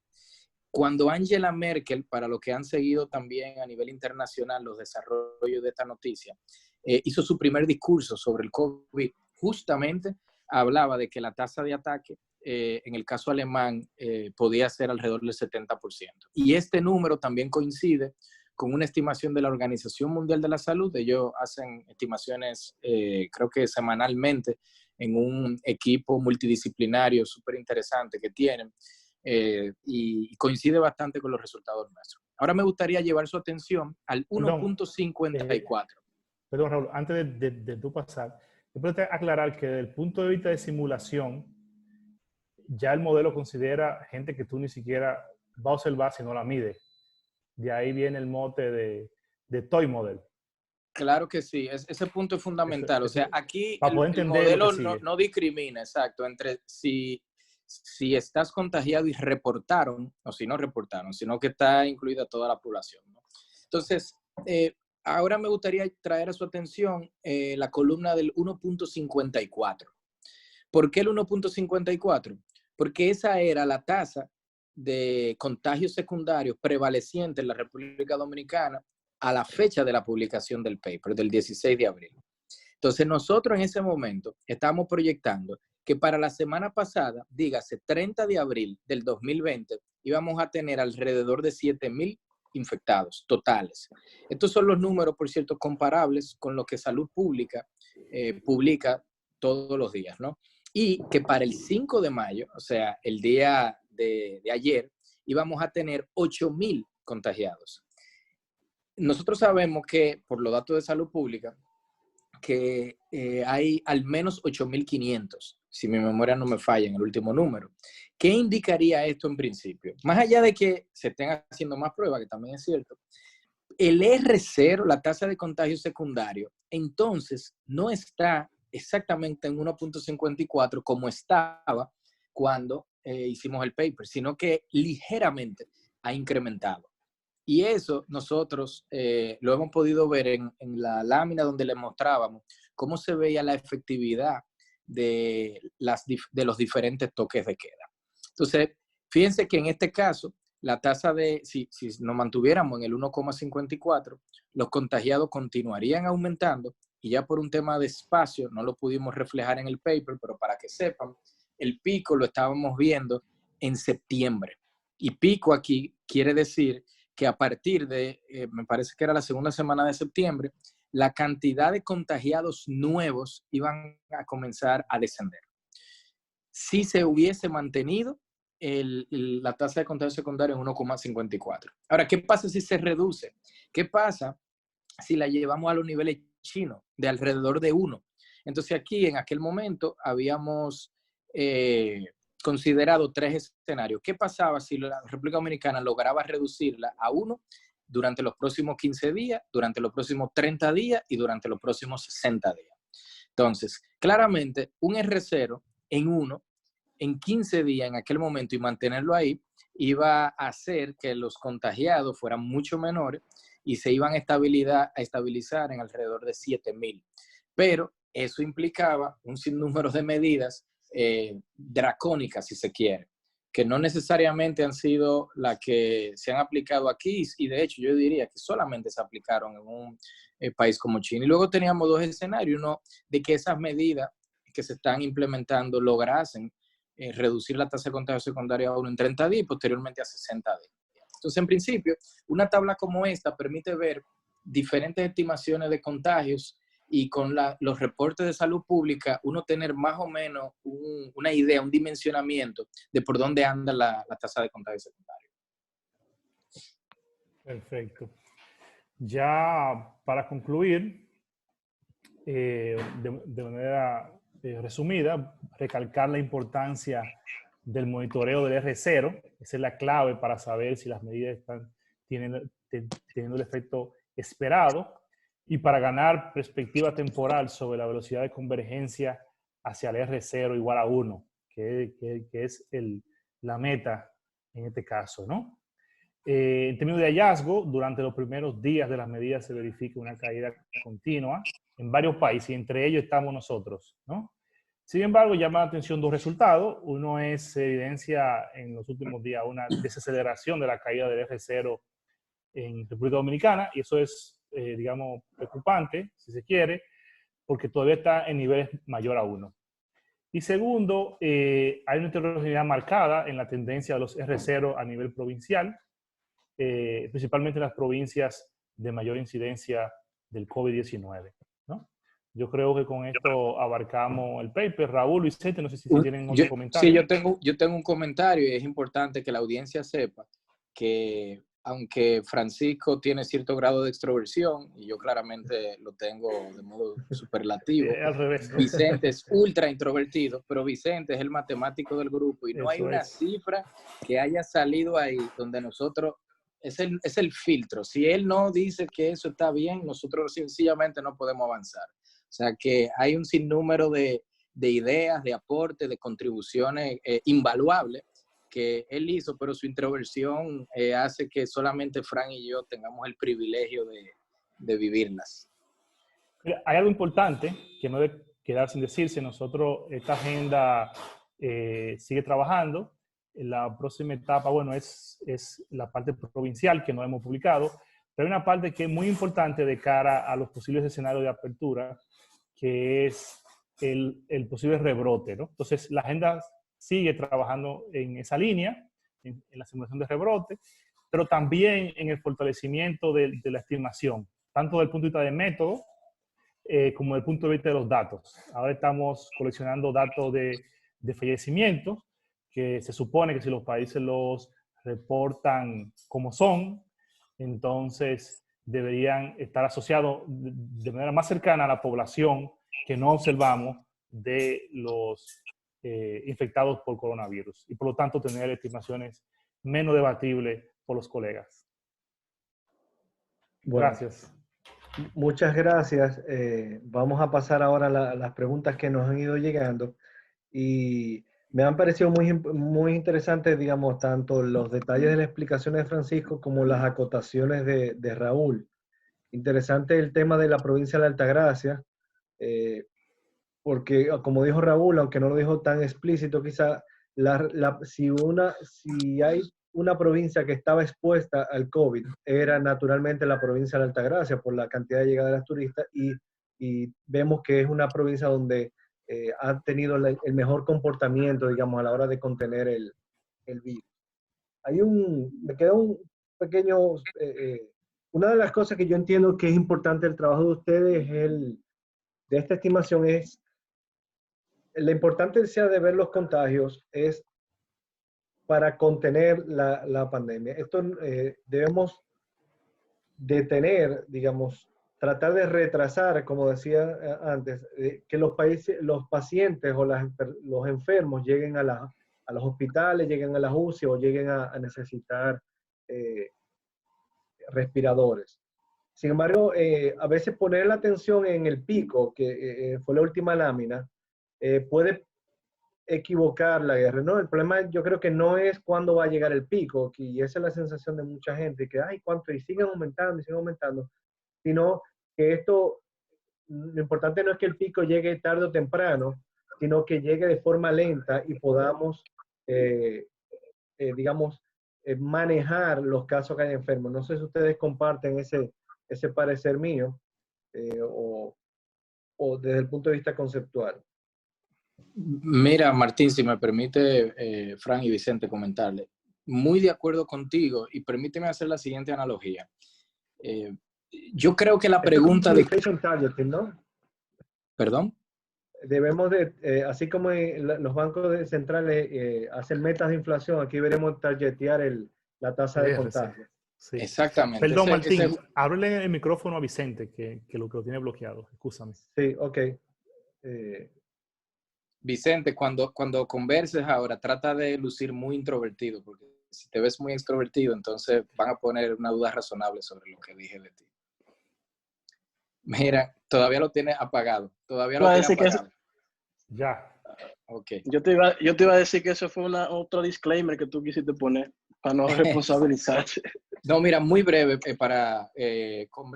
Cuando Angela Merkel, para lo que han seguido también a nivel internacional los desarrollos de esta noticia, hizo su primer discurso sobre el COVID, justamente hablaba de que la tasa de ataque en el caso alemán podía ser alrededor del 70%. Y este número también coincide con una estimación de la Organización Mundial de la Salud. Ellos hacen estimaciones, creo que semanalmente, en un equipo multidisciplinario súper interesante que tienen, y coincide bastante con los resultados nuestros. Ahora me gustaría llevar su atención al 1.54. Perdón, Raúl, antes de tú pasar, puedo aclarar que desde el punto de vista de simulación, ya el modelo considera gente que tú ni siquiera va a observar si no la mide. De ahí viene el mote de toy model. Claro que sí, ese punto es fundamental. O sea, aquí el modelo no discrimina, exacto, entre si estás contagiado y reportaron, o si no reportaron, sino que está incluida toda la población, ¿no? Entonces, ahora me gustaría traer a su atención la columna del 1.54. ¿Por qué el 1.54? Porque esa era la tasa de contagios secundarios prevaleciente en la República Dominicana a la fecha de la publicación del paper, del 16 de abril. Entonces, nosotros en ese momento estamos proyectando que para la semana pasada, dígase 30 de abril del 2020, íbamos a tener alrededor de 7,000 infectados totales. Estos son los números, por cierto, comparables con lo que Salud Pública publica todos los días, ¿no? Y que para el 5 de mayo, o sea, el día de ayer, íbamos a tener 8,000 contagiados. Nosotros sabemos que, por los datos de Salud Pública, que hay al menos 8,500, si mi memoria no me falla en el último número. ¿Qué indicaría esto en principio? Más allá de que se estén haciendo más pruebas, que también es cierto, el R0, la tasa de contagio secundario, entonces no está exactamente en 1.54 como estaba cuando hicimos el paper, sino que ligeramente ha incrementado. Y eso nosotros lo hemos podido ver en la lámina donde le mostrábamos cómo se veía la efectividad de los diferentes toques de queda. Entonces, fíjense que en este caso, la tasa si nos mantuviéramos en el 1.54, los contagiados continuarían aumentando, y ya por un tema de espacio no lo pudimos reflejar en el paper, pero para que sepan, el pico lo estábamos viendo en septiembre. Y pico aquí quiere decir que a partir de, me parece que era la segunda semana de septiembre, la cantidad de contagiados nuevos iban a comenzar a descender. Si se hubiese mantenido la tasa de contagio secundario en 1.54. Ahora, ¿qué pasa si se reduce? ¿Qué pasa si la llevamos a los niveles chinos de alrededor de 1? Entonces aquí, en aquel momento, habíamos considerado 3 escenarios. ¿Qué pasaba si la República Dominicana lograba reducirla a 1 durante los próximos 15 días, durante los próximos 30 días y durante los próximos 60 días? Entonces, claramente, un R0 en 1, en 15 días en aquel momento, y mantenerlo ahí, iba a hacer que los contagiados fueran mucho menores y se iban a estabilizar en alrededor de 7,000. Pero eso implicaba un sinnúmero de medidas dracónicas, si se quiere, que no necesariamente han sido las que se han aplicado aquí, y de hecho yo diría que solamente se aplicaron en un país como China. Y luego teníamos dos escenarios, uno de que esas medidas que se están implementando lograsen reducir la tasa de contagio secundaria a 1 en 30 días y posteriormente a 60 días. Entonces, en principio, una tabla como esta permite ver diferentes estimaciones de contagios y con los reportes de salud pública uno tener más o menos una idea, un dimensionamiento de por dónde anda la tasa de contagio secundario. Perfecto. Ya para concluir, de manera resumida, recalcar la importancia del monitoreo del R0. Esa es la clave para saber si las medidas están teniendo el efecto esperado y para ganar perspectiva temporal sobre la velocidad de convergencia hacia el R0 igual a 1, que es la meta en este caso, ¿no? En términos de hallazgo, durante los primeros días de las medidas se verifica una caída continua en varios países y entre ellos estamos nosotros, ¿no? Sin embargo, llama la atención dos resultados. Uno es, se evidencia en los últimos días una desaceleración de la caída del R0 en República Dominicana y eso es, digamos, preocupante, si se quiere, porque todavía está en niveles mayor a 1. Y segundo, hay una heterogeneidad marcada en la tendencia de los R0 a nivel provincial, principalmente en las provincias de mayor incidencia del COVID-19, ¿no? Yo creo que con esto abarcamos el paper. Raúl, Vicente, no sé si tienen otro comentario. Sí, yo tengo un comentario y es importante que la audiencia sepa que aunque Francisco tiene cierto grado de extroversión, y yo claramente lo tengo de modo superlativo, Al revés, ¿no? Vicente es ultra introvertido, pero Vicente es el matemático del grupo y no hay una cifra que haya salido ahí donde nosotros, es el filtro. Si él no dice que eso está bien, nosotros sencillamente no podemos avanzar. O sea que hay un sinnúmero de ideas, de aportes, de contribuciones invaluables que él hizo, pero su introversión hace que solamente Fran y yo tengamos el privilegio de vivirlas. Mira, hay algo importante que no debe quedar sin decirse. Nosotros, esta agenda sigue trabajando. La próxima etapa, bueno, es la parte provincial que no hemos publicado, pero hay una parte que es muy importante de cara a los posibles escenarios de apertura, que es el posible rebrote, ¿no? Entonces, la agenda sigue trabajando en esa línea, en la simulación de rebrote, pero también en el fortalecimiento de la estimación, tanto desde el punto de vista de método como desde el punto de vista de los datos. Ahora estamos coleccionando datos de fallecimientos, que se supone que si los países los reportan como son, entonces deberían estar asociados de manera más cercana a la población que no observamos de los infectados por coronavirus y por lo tanto tener estimaciones menos debatibles por los colegas. Bueno, gracias. Muchas gracias. Vamos a pasar ahora a las preguntas que nos han ido llegando y me han parecido muy interesantes, digamos, tanto los detalles de la explicación de Francisco como las acotaciones de Raúl. Interesante el tema de la provincia de Altagracia, porque como dijo Raúl, aunque no lo dijo tan explícito, quizá si hay una provincia que estaba expuesta al COVID, era naturalmente la provincia de Altagracia por la cantidad de llegadas de turistas y vemos que es una provincia donde ha tenido el mejor comportamiento, digamos, a la hora de contener el virus. Me queda un pequeño, una de las cosas que yo entiendo que es importante el trabajo de ustedes, de esta estimación es la importancia de ver los contagios es para contener la pandemia. Esto debemos detener, digamos, tratar de retrasar, como decía antes, que los pacientes o los enfermos lleguen a los hospitales, lleguen a las UCI o lleguen a necesitar respiradores. Sin embargo, a veces poner la atención en el pico, que fue la última lámina, puede equivocar la guerra, ¿no? El problema yo creo que no es cuándo va a llegar el pico, y esa es la sensación de mucha gente, que ay, cuánto, y siguen aumentando, sino que esto, lo importante no es que el pico llegue tarde o temprano, sino que llegue de forma lenta y podamos digamos, manejar los casos que hay enfermos. No sé si ustedes comparten ese parecer mío o desde el punto de vista conceptual. Mira, Martín, si me permite, Fran y Vicente, comentarle. Muy de acuerdo contigo y permíteme hacer la siguiente analogía. Yo creo que la pregunta de... Patient targeting, ¿no? ¿Perdón? Debemos de, así como los bancos centrales hacen metas de inflación, aquí veremos targetear la tasa de contagio. Sí. Exactamente. Perdón, Martín, ábrele el micrófono a Vicente, que lo tiene bloqueado. Excúsame. Sí, ok. Vicente, cuando converses ahora, trata de lucir muy introvertido, porque si te ves muy extrovertido, entonces van a poner una duda razonable sobre lo que dije de ti. Mira, todavía lo tienes apagado. Todavía lo tienes apagado. Ya. Ok. Yo te iba a decir que eso fue otro disclaimer que tú quisiste poner para no responsabilizarse. No, mira, muy breve para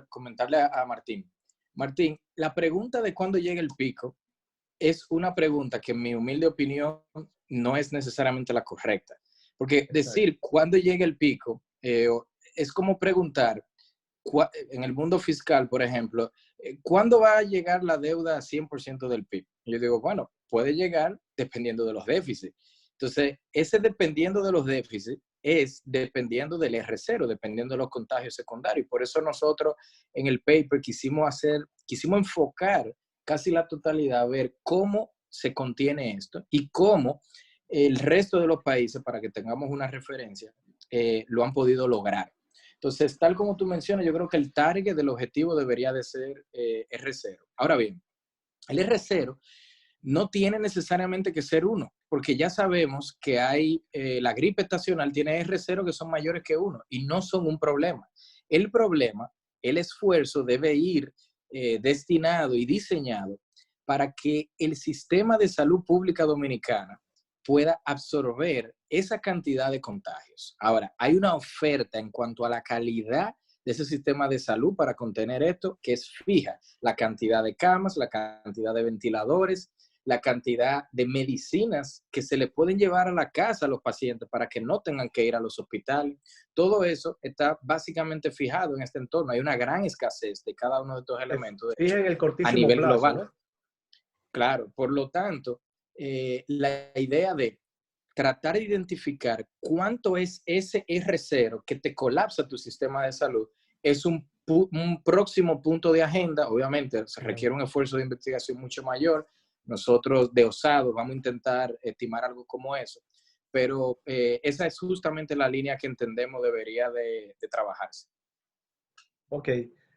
comentarle a Martín. Martín, la pregunta de cuándo llega el pico es una pregunta que en mi humilde opinión no es necesariamente la correcta. Porque decir cuándo llega el pico es como preguntar, en el mundo fiscal, por ejemplo, ¿cuándo va a llegar la deuda a 100% del PIB? Y yo digo, bueno, puede llegar dependiendo de los déficits. Entonces, ese dependiendo de los déficits es dependiendo del R0, dependiendo de los contagios secundarios. Por eso nosotros en el paper quisimos enfocar casi la totalidad a ver cómo se contiene esto y cómo el resto de los países, para que tengamos una referencia, lo han podido lograr. Entonces, tal como tú mencionas, yo creo que el target del objetivo debería de ser R0. Ahora bien, el R0 no tiene necesariamente que ser 1, porque ya sabemos que hay, la gripe estacional tiene R0 que son mayores que 1 y no son un problema. El problema, el esfuerzo debe ir destinado y diseñado para que el sistema de salud pública dominicana pueda absorber esa cantidad de contagios. Ahora, hay una oferta en cuanto a la calidad de ese sistema de salud para contener esto, que es fija. La cantidad de camas, la cantidad de ventiladores, la cantidad de medicinas que se le pueden llevar a la casa a los pacientes para que no tengan que ir a los hospitales. Todo eso está básicamente fijado en este entorno. Hay una gran escasez de cada uno de estos elementos en el cortísimo a nivel plazo, global. ¿no? Claro, por lo tanto, la idea de tratar de identificar cuánto es ese R0 que te colapsa tu sistema de salud es un próximo punto de agenda. Obviamente, se requiere un esfuerzo de investigación mucho mayor. Nosotros, de osados, vamos a intentar estimar algo como eso. Pero esa es justamente la línea que entendemos debería de trabajarse. Ok.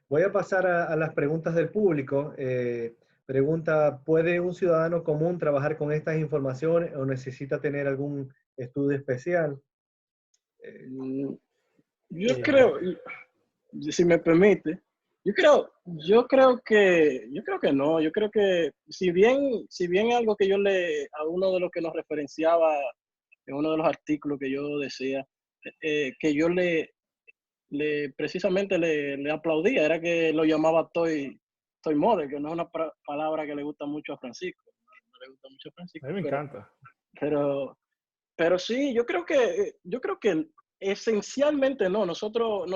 Voy a pasar a las preguntas del público. Pregunta, ¿puede un ciudadano común trabajar con estas informaciones o necesita tener algún estudio especial? Yo creo, si me permite, yo creo que no. Yo creo que si bien algo que a uno de los que nos referenciaba en uno de los artículos que yo decía, que yo precisamente le aplaudía, era que lo llamaba Toy Model, que no es una palabra que le gusta mucho a Francisco. No le gusta mucho a Francisco. A mí me encanta. Pero sí, yo creo que esencialmente no. Nosotros,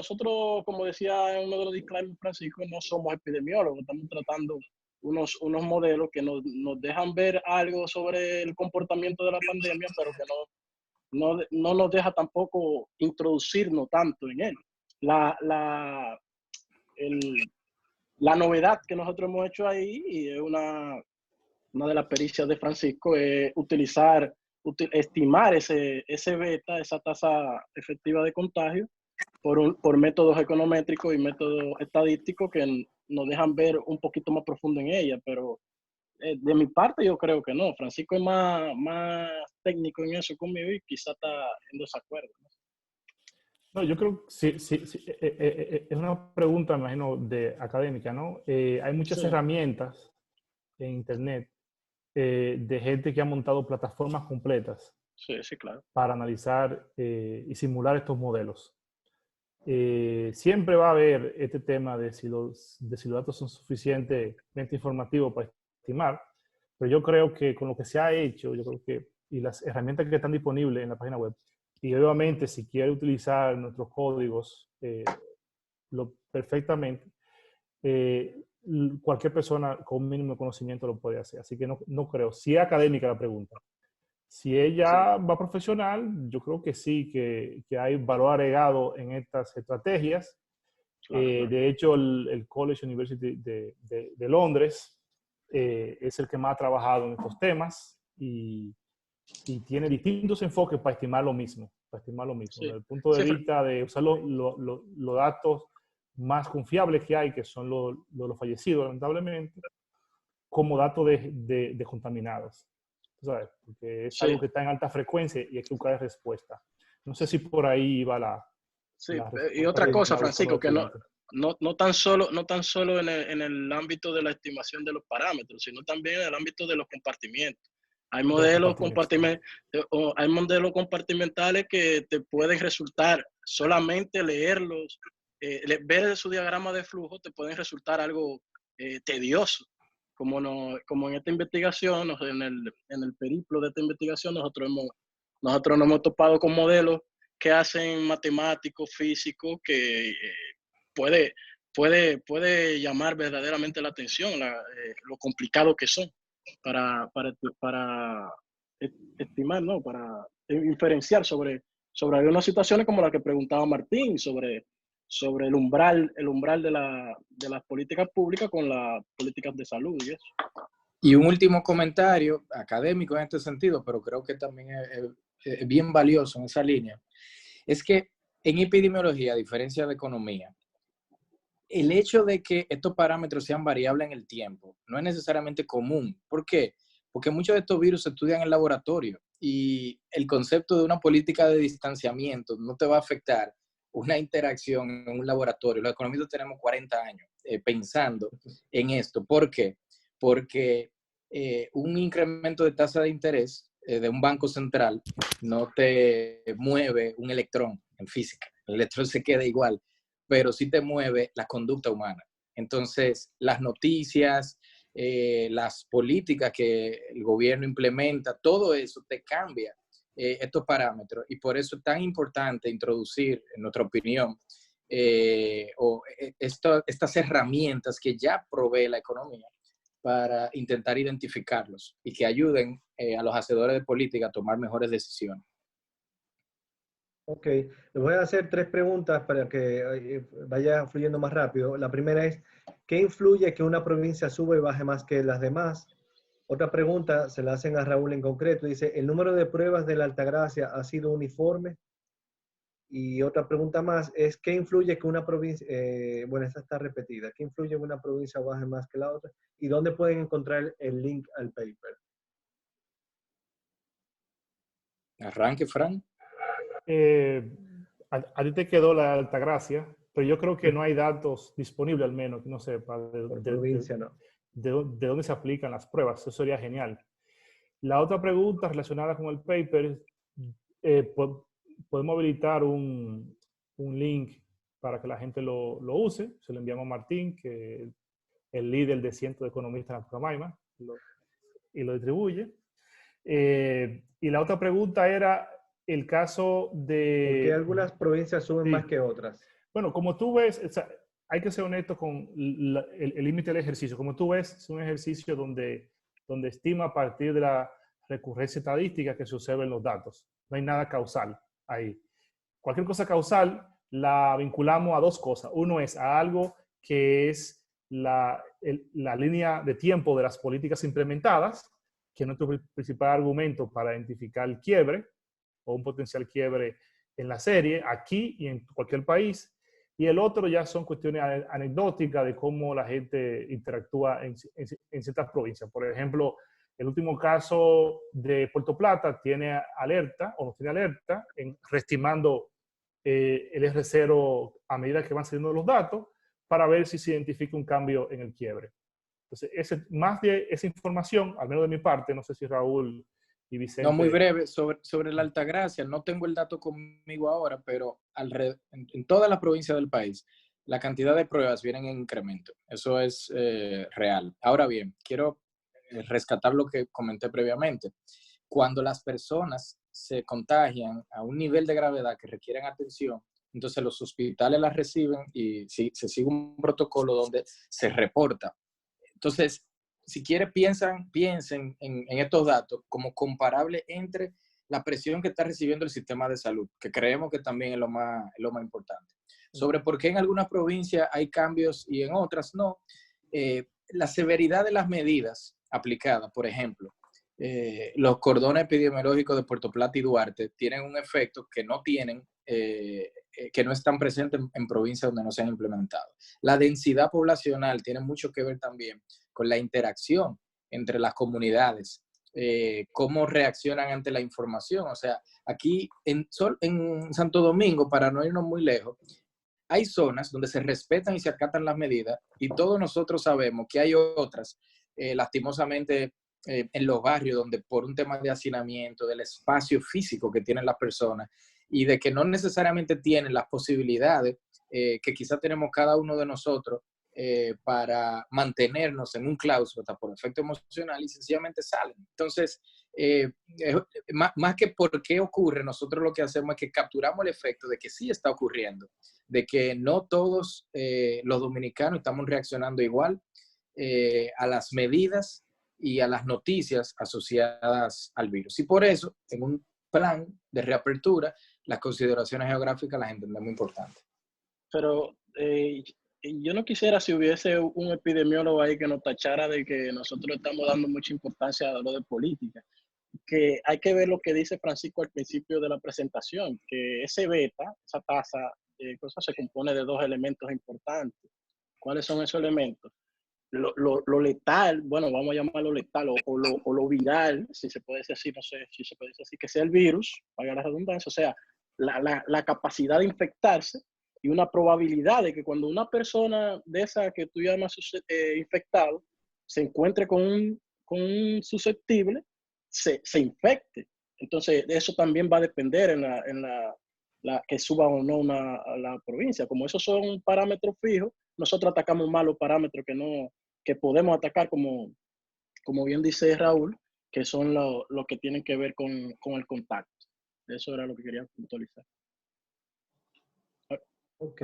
como decía en uno de los disclaimers, Francisco, no somos epidemiólogos. Estamos tratando unos modelos que nos dejan ver algo sobre el comportamiento de la pandemia, pero que no nos deja tampoco introducirnos tanto en él. La novedad que nosotros hemos hecho ahí, y es una de las pericias de Francisco, es estimar ese beta, esa tasa efectiva de contagio, por métodos econométricos y métodos estadísticos que nos dejan ver un poquito más profundo en ella. Pero de mi parte yo creo que no. Francisco es más técnico en eso conmigo y quizá está en desacuerdo, ¿no? No, yo creo que sí, es una pregunta, me imagino, académica, ¿no? Hay muchas herramientas en Internet de gente que ha montado plataformas completas claro, para analizar y simular estos modelos. Siempre va a haber este tema de si los datos son suficientemente informativos para estimar, pero yo creo que con lo que se ha hecho, y las herramientas que están disponibles en la página web, Y obviamente si quiere utilizar nuestros códigos perfectamente, cualquier persona con un mínimo de conocimiento lo puede hacer. Así que no creo. Si es académica la pregunta. Si ella va profesional, yo creo que sí, que hay valor agregado en estas estrategias. Claro. De hecho, el College University de Londres es el que más ha trabajado en estos temas y tiene distintos enfoques para estimar lo mismo. Sí. Desde el punto de vista de usar los datos más confiables que hay, que son los fallecidos, lamentablemente, como datos de contaminados. ¿Sabes? Porque es algo que está en alta frecuencia y hay que buscar respuesta. No sé si por ahí va la respuesta. Y otra cosa, Francisco, que no tan solo en el ámbito de la estimación de los parámetros, sino también en el ámbito de los compartimientos. Hay modelos compartimentales que te pueden resultar, solamente leerlos, ver su diagrama de flujo, te pueden resultar algo tedioso. Como en esta investigación, en el periplo de esta investigación, nosotros nos hemos topado con modelos que hacen matemáticos, físicos, que puede llamar verdaderamente la atención lo complicado que son para estimar, ¿no? Para inferenciar sobre algunas situaciones como la que preguntaba Martín, sobre el umbral de las políticas públicas con las políticas de salud y eso. Y un último comentario académico en este sentido, pero creo que también es bien valioso en esa línea, es que en epidemiología, a diferencia de economía, el hecho de que estos parámetros sean variables en el tiempo no es necesariamente común. ¿Por qué? Porque muchos de estos virus se estudian en laboratorio y el concepto de una política de distanciamiento no te va a afectar una interacción en un laboratorio. Los economistas tenemos 40 años pensando en esto. ¿Por qué? Porque un incremento de tasa de interés de un banco central no te mueve un electrón en física. El electrón se queda igual, pero sí te mueve la conducta humana. Entonces, las noticias, las políticas que el gobierno implementa, todo eso te cambia estos parámetros. Y por eso es tan importante introducir, en nuestra opinión, estas herramientas que ya provee la economía para intentar identificarlos y que ayuden a los hacedores de política a tomar mejores decisiones. Ok, les voy a hacer 3 preguntas para que vaya fluyendo más rápido. La primera es, ¿qué influye que una provincia suba y baje más que las demás? Otra pregunta se la hacen a Raúl en concreto. Dice, ¿el número de pruebas de la Altagracia ha sido uniforme? Y otra pregunta más es, ¿qué influye que una provincia, bueno, esta está repetida, ¿qué influye que una provincia baje más que la otra? ¿Y dónde pueden encontrar el link al paper? Arranque, Fran. A ti te quedó la Altagracia, pero yo creo que no hay datos disponibles, al menos, no sé, Por provincia, no. de dónde se aplican las pruebas. Eso sería genial. La otra pregunta relacionada con el paper, podemos habilitar un link para que la gente lo use. Se lo enviamos a Martín, que es el líder de cientos de economistas en Pucamaima, y lo distribuye. Y la otra pregunta era el caso de... ¿Por qué algunas provincias suben más que otras? Bueno, como tú ves, o sea, hay que ser honesto con el límite del ejercicio. Como tú ves, es un ejercicio donde estima a partir de la recurrencia estadística que se observa en los datos. No hay nada causal ahí. Cualquier cosa causal la vinculamos a 2 cosas. Uno es a algo que es la línea de tiempo de las políticas implementadas, que es nuestro principal argumento para identificar el quiebre o un potencial quiebre en la serie, aquí y en cualquier país. Y el otro ya son cuestiones anecdóticas de cómo la gente interactúa en ciertas provincias. Por ejemplo, el último caso de Puerto Plata tiene alerta, o no tiene alerta, reestimando el R0 a medida que van saliendo los datos, para ver si se identifica un cambio en el quiebre. Entonces, más de esa información, al menos de mi parte, no sé si Raúl y Vicente... No, muy breve, sobre la Altagracia, no tengo el dato conmigo ahora, pero en todas las provincias del país, la cantidad de pruebas vienen en incremento. Eso es real. Ahora bien, quiero rescatar lo que comenté previamente. cuando las personas se contagian a un nivel de gravedad que requieren atención, entonces los hospitales las reciben y se sigue un protocolo donde se reporta. Entonces, si quieren, piensen en estos datos como comparable entre la presión que está recibiendo el sistema de salud, que creemos que también es lo más importante. Sobre por qué en algunas provincias hay cambios y en otras no. La severidad de las medidas aplicadas, por ejemplo, los cordones epidemiológicos de Puerto Plata y Duarte tienen un efecto que no tienen, que no están presentes en provincias donde no se han implementado. La densidad poblacional tiene mucho que ver también con la interacción entre las comunidades, cómo reaccionan ante la información. O sea, aquí en Santo Domingo, para no irnos muy lejos, hay zonas donde se respetan y se acatan las medidas y todos nosotros sabemos que hay otras, lastimosamente, en los barrios donde por un tema de hacinamiento, del espacio físico que tienen las personas y de que no necesariamente tienen las posibilidades que quizás tenemos cada uno de nosotros para mantenernos en un claustro hasta por efecto emocional y sencillamente salen. Entonces, más que por qué ocurre, nosotros lo que hacemos es que capturamos el efecto de que sí está ocurriendo, de que no todos los dominicanos estamos reaccionando igual a las medidas y a las noticias asociadas al virus. Y por eso, en un plan de reapertura, las consideraciones geográficas las entendemos importantes. Pero yo no quisiera si hubiese un epidemiólogo ahí que nos tachara de que nosotros estamos dando mucha importancia a lo de política. Que hay que ver lo que dice Francisco al principio de la presentación, que ese beta, esa tasa de cosas se compone de dos elementos importantes. ¿Cuáles son esos elementos? Lo letal, bueno, vamos a llamarlo letal, o lo viral, si se puede decir así, no sé si se puede decir así, que sea el virus, valga la redundancia, o sea, la capacidad de infectarse y una probabilidad de que cuando una persona de esa que tú llamas infectado se encuentre con un susceptible, se infecte. Entonces, eso también va a depender en la que suba o no a la provincia. Como esos son parámetros fijos, nosotros atacamos más los parámetros que podemos atacar, como bien dice Raúl, que son lo que tienen que ver con el contacto. Eso era lo que quería puntualizar. Ok.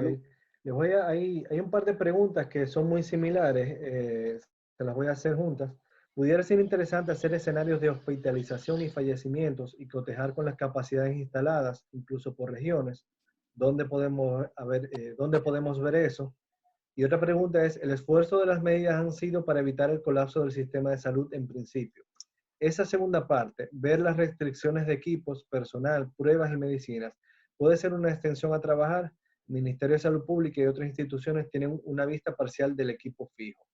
Hay un par de preguntas que son muy similares. Se las voy a hacer juntas. Pudiera ser interesante hacer escenarios de hospitalización y fallecimientos y cotejar con las capacidades instaladas, incluso por regiones. ¿Dónde podemos ver eso? Y otra pregunta es, ¿el esfuerzo de las medidas han sido para evitar el colapso del sistema de salud en principio? Esa segunda parte, ver las restricciones de equipos, personal, pruebas y medicinas, ¿puede ser una extensión a trabajar? Ministerio de Salud Pública y otras instituciones tienen una vista parcial del equipo fijo.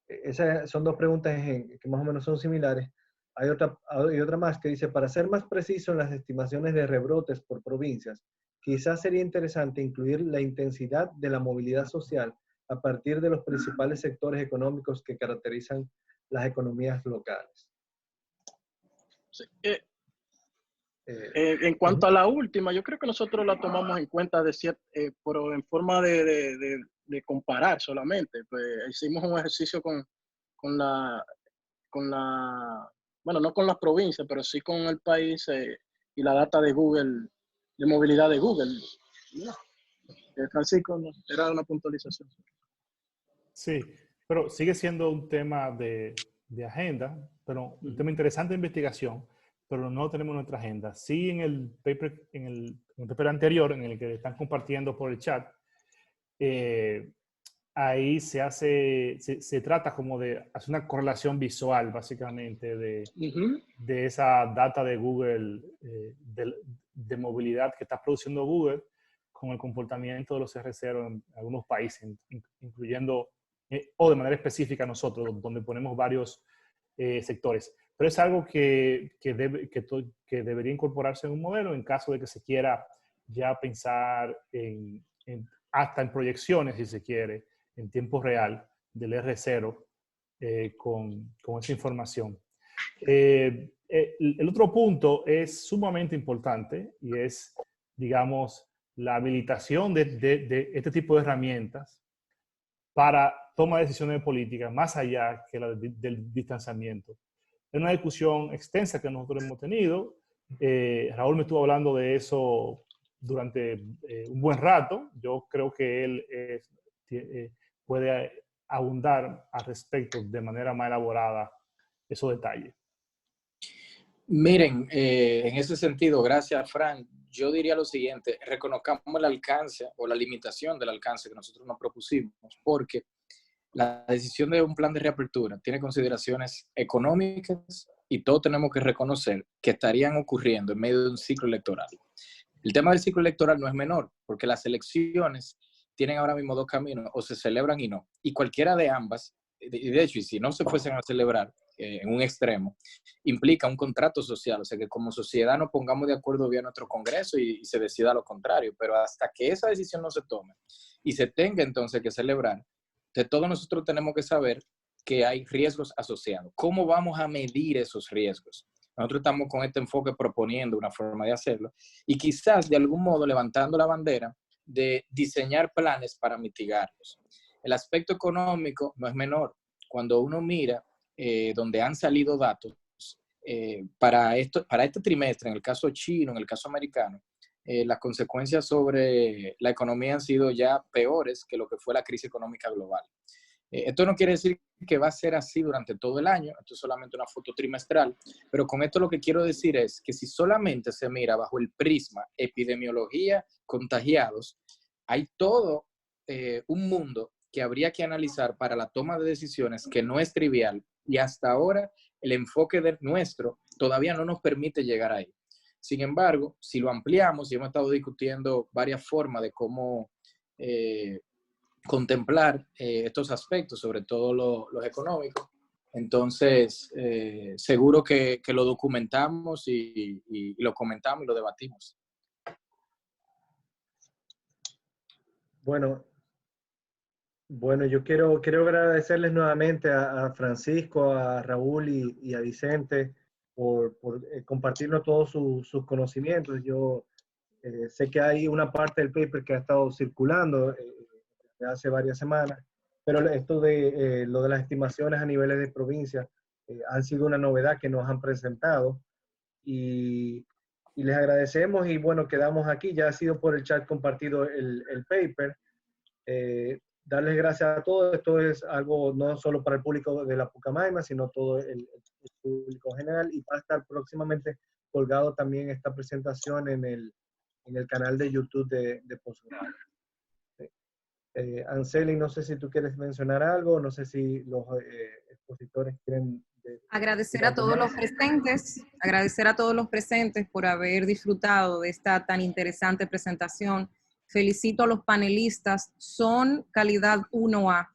Esas son dos preguntas que más o menos son similares. Hay otra más que dice, para ser más preciso en las estimaciones de rebrotes por provincias, quizás sería interesante incluir la intensidad de la movilidad social a partir de los principales sectores económicos que caracterizan las economías locales. Sí. En cuanto a la última, yo creo que nosotros la tomamos en cuenta pero en forma de comparar solamente. Pues hicimos un ejercicio con la, bueno, no con las provincias, pero sí con el país y la data de Google, de movilidad de Google. Francisco, era una puntualización. Sí, pero sigue siendo un tema de agenda, pero un tema interesante de investigación, pero no lo tenemos en nuestra agenda. Sí, en el paper anterior, en el que están compartiendo por el chat, ahí se trata como de hacer una correlación visual, básicamente, de esa data de Google, de movilidad que está produciendo Google con el comportamiento de los R0 en algunos países, incluyendo, o de manera específica nosotros, donde ponemos varios sectores. Pero es algo que debería incorporarse en un modelo en caso de que se quiera ya pensar hasta en proyecciones, si se quiere, en tiempo real del R0 con esa información. El otro punto es sumamente importante y es, digamos, la habilitación de este tipo de herramientas para toma de decisiones políticas más allá que la del distanciamiento. Es una discusión extensa que nosotros hemos tenido. Raúl me estuvo hablando de eso durante un buen rato. Yo creo que él puede abundar al respecto de manera más elaborada esos detalles. Miren, en ese sentido, gracias, Fran, yo diría lo siguiente: reconozcamos el alcance o la limitación del alcance que nosotros nos propusimos, porque la decisión de un plan de reapertura tiene consideraciones económicas y todos tenemos que reconocer que estarían ocurriendo en medio de un ciclo electoral. El tema del ciclo electoral no es menor, porque las elecciones tienen ahora mismo dos caminos: o se celebran y no. Y cualquiera de ambas, de hecho, y si no se fuesen a celebrar en un extremo, implica un contrato social, o sea que como sociedad nos pongamos de acuerdo vía nuestro Congreso y se decida lo contrario, pero hasta que esa decisión no se tome y se tenga entonces que celebrar, de todos nosotros tenemos que saber que hay riesgos asociados. ¿Cómo vamos a medir esos riesgos? Nosotros estamos con este enfoque proponiendo una forma de hacerlo y quizás de algún modo levantando la bandera de diseñar planes para mitigarlos. El aspecto económico no es menor. Cuando uno mira donde han salido datos para este trimestre, en el caso chino, en el caso americano, las consecuencias sobre la economía han sido ya peores que lo que fue la crisis económica global. Esto no quiere decir que va a ser así durante todo el año, esto es solamente una foto trimestral, pero con esto lo que quiero decir es que si solamente se mira bajo el prisma epidemiología, contagiados, hay todo un mundo que habría que analizar para la toma de decisiones que no es trivial y hasta ahora el enfoque nuestro todavía no nos permite llegar ahí. Sin embargo, si lo ampliamos, y hemos estado discutiendo varias formas de cómo contemplar estos aspectos, sobre todo los económicos, entonces seguro que lo documentamos y lo comentamos y lo debatimos. Bueno, yo quiero agradecerles nuevamente a Francisco, a Raúl y a Vicente por compartirnos todos sus conocimientos. Yo sé que hay una parte del paper que ha estado circulando desde hace varias semanas, pero esto de lo de las estimaciones a niveles de provincia han sido una novedad que nos han presentado y les agradecemos y bueno, quedamos aquí. Ya ha sido por el chat compartido el paper. Darles gracias a todos. Esto es algo no solo para el público de la Pucamaima, sino todo el público general, y va a estar próximamente colgado también esta presentación en el canal de YouTube de Posgrado. Anseli, no sé si tú quieres mencionar algo, no sé si los expositores quieren... Agradecer a todos los presentes por haber disfrutado de esta tan interesante presentación. Felicito a los panelistas, son calidad 1A,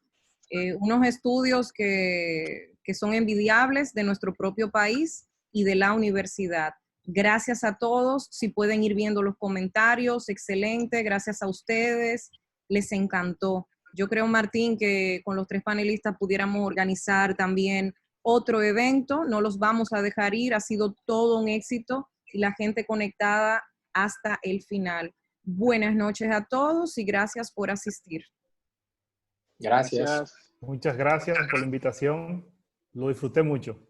unos estudios que son envidiables de nuestro propio país y de la universidad. Gracias a todos, si pueden ir viendo los comentarios, excelente, gracias a ustedes, les encantó. Yo creo, Martín, que con los tres panelistas pudiéramos organizar también otro evento, no los vamos a dejar ir, ha sido todo un éxito y la gente conectada hasta el final. Buenas noches a todos y gracias por asistir. Gracias. Muchas gracias por la invitación, lo disfruté mucho.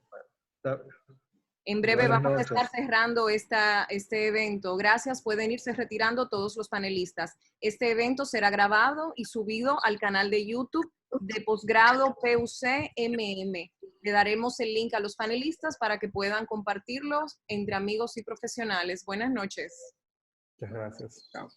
En breve Buenas vamos noches. a estar cerrando este evento. Gracias, pueden irse retirando todos los panelistas. Este evento será grabado y subido al canal de YouTube de Posgrado PUC-MM. Le daremos el link a los panelistas para que puedan compartirlos entre amigos y profesionales. Buenas noches. Muchas gracias. Chao.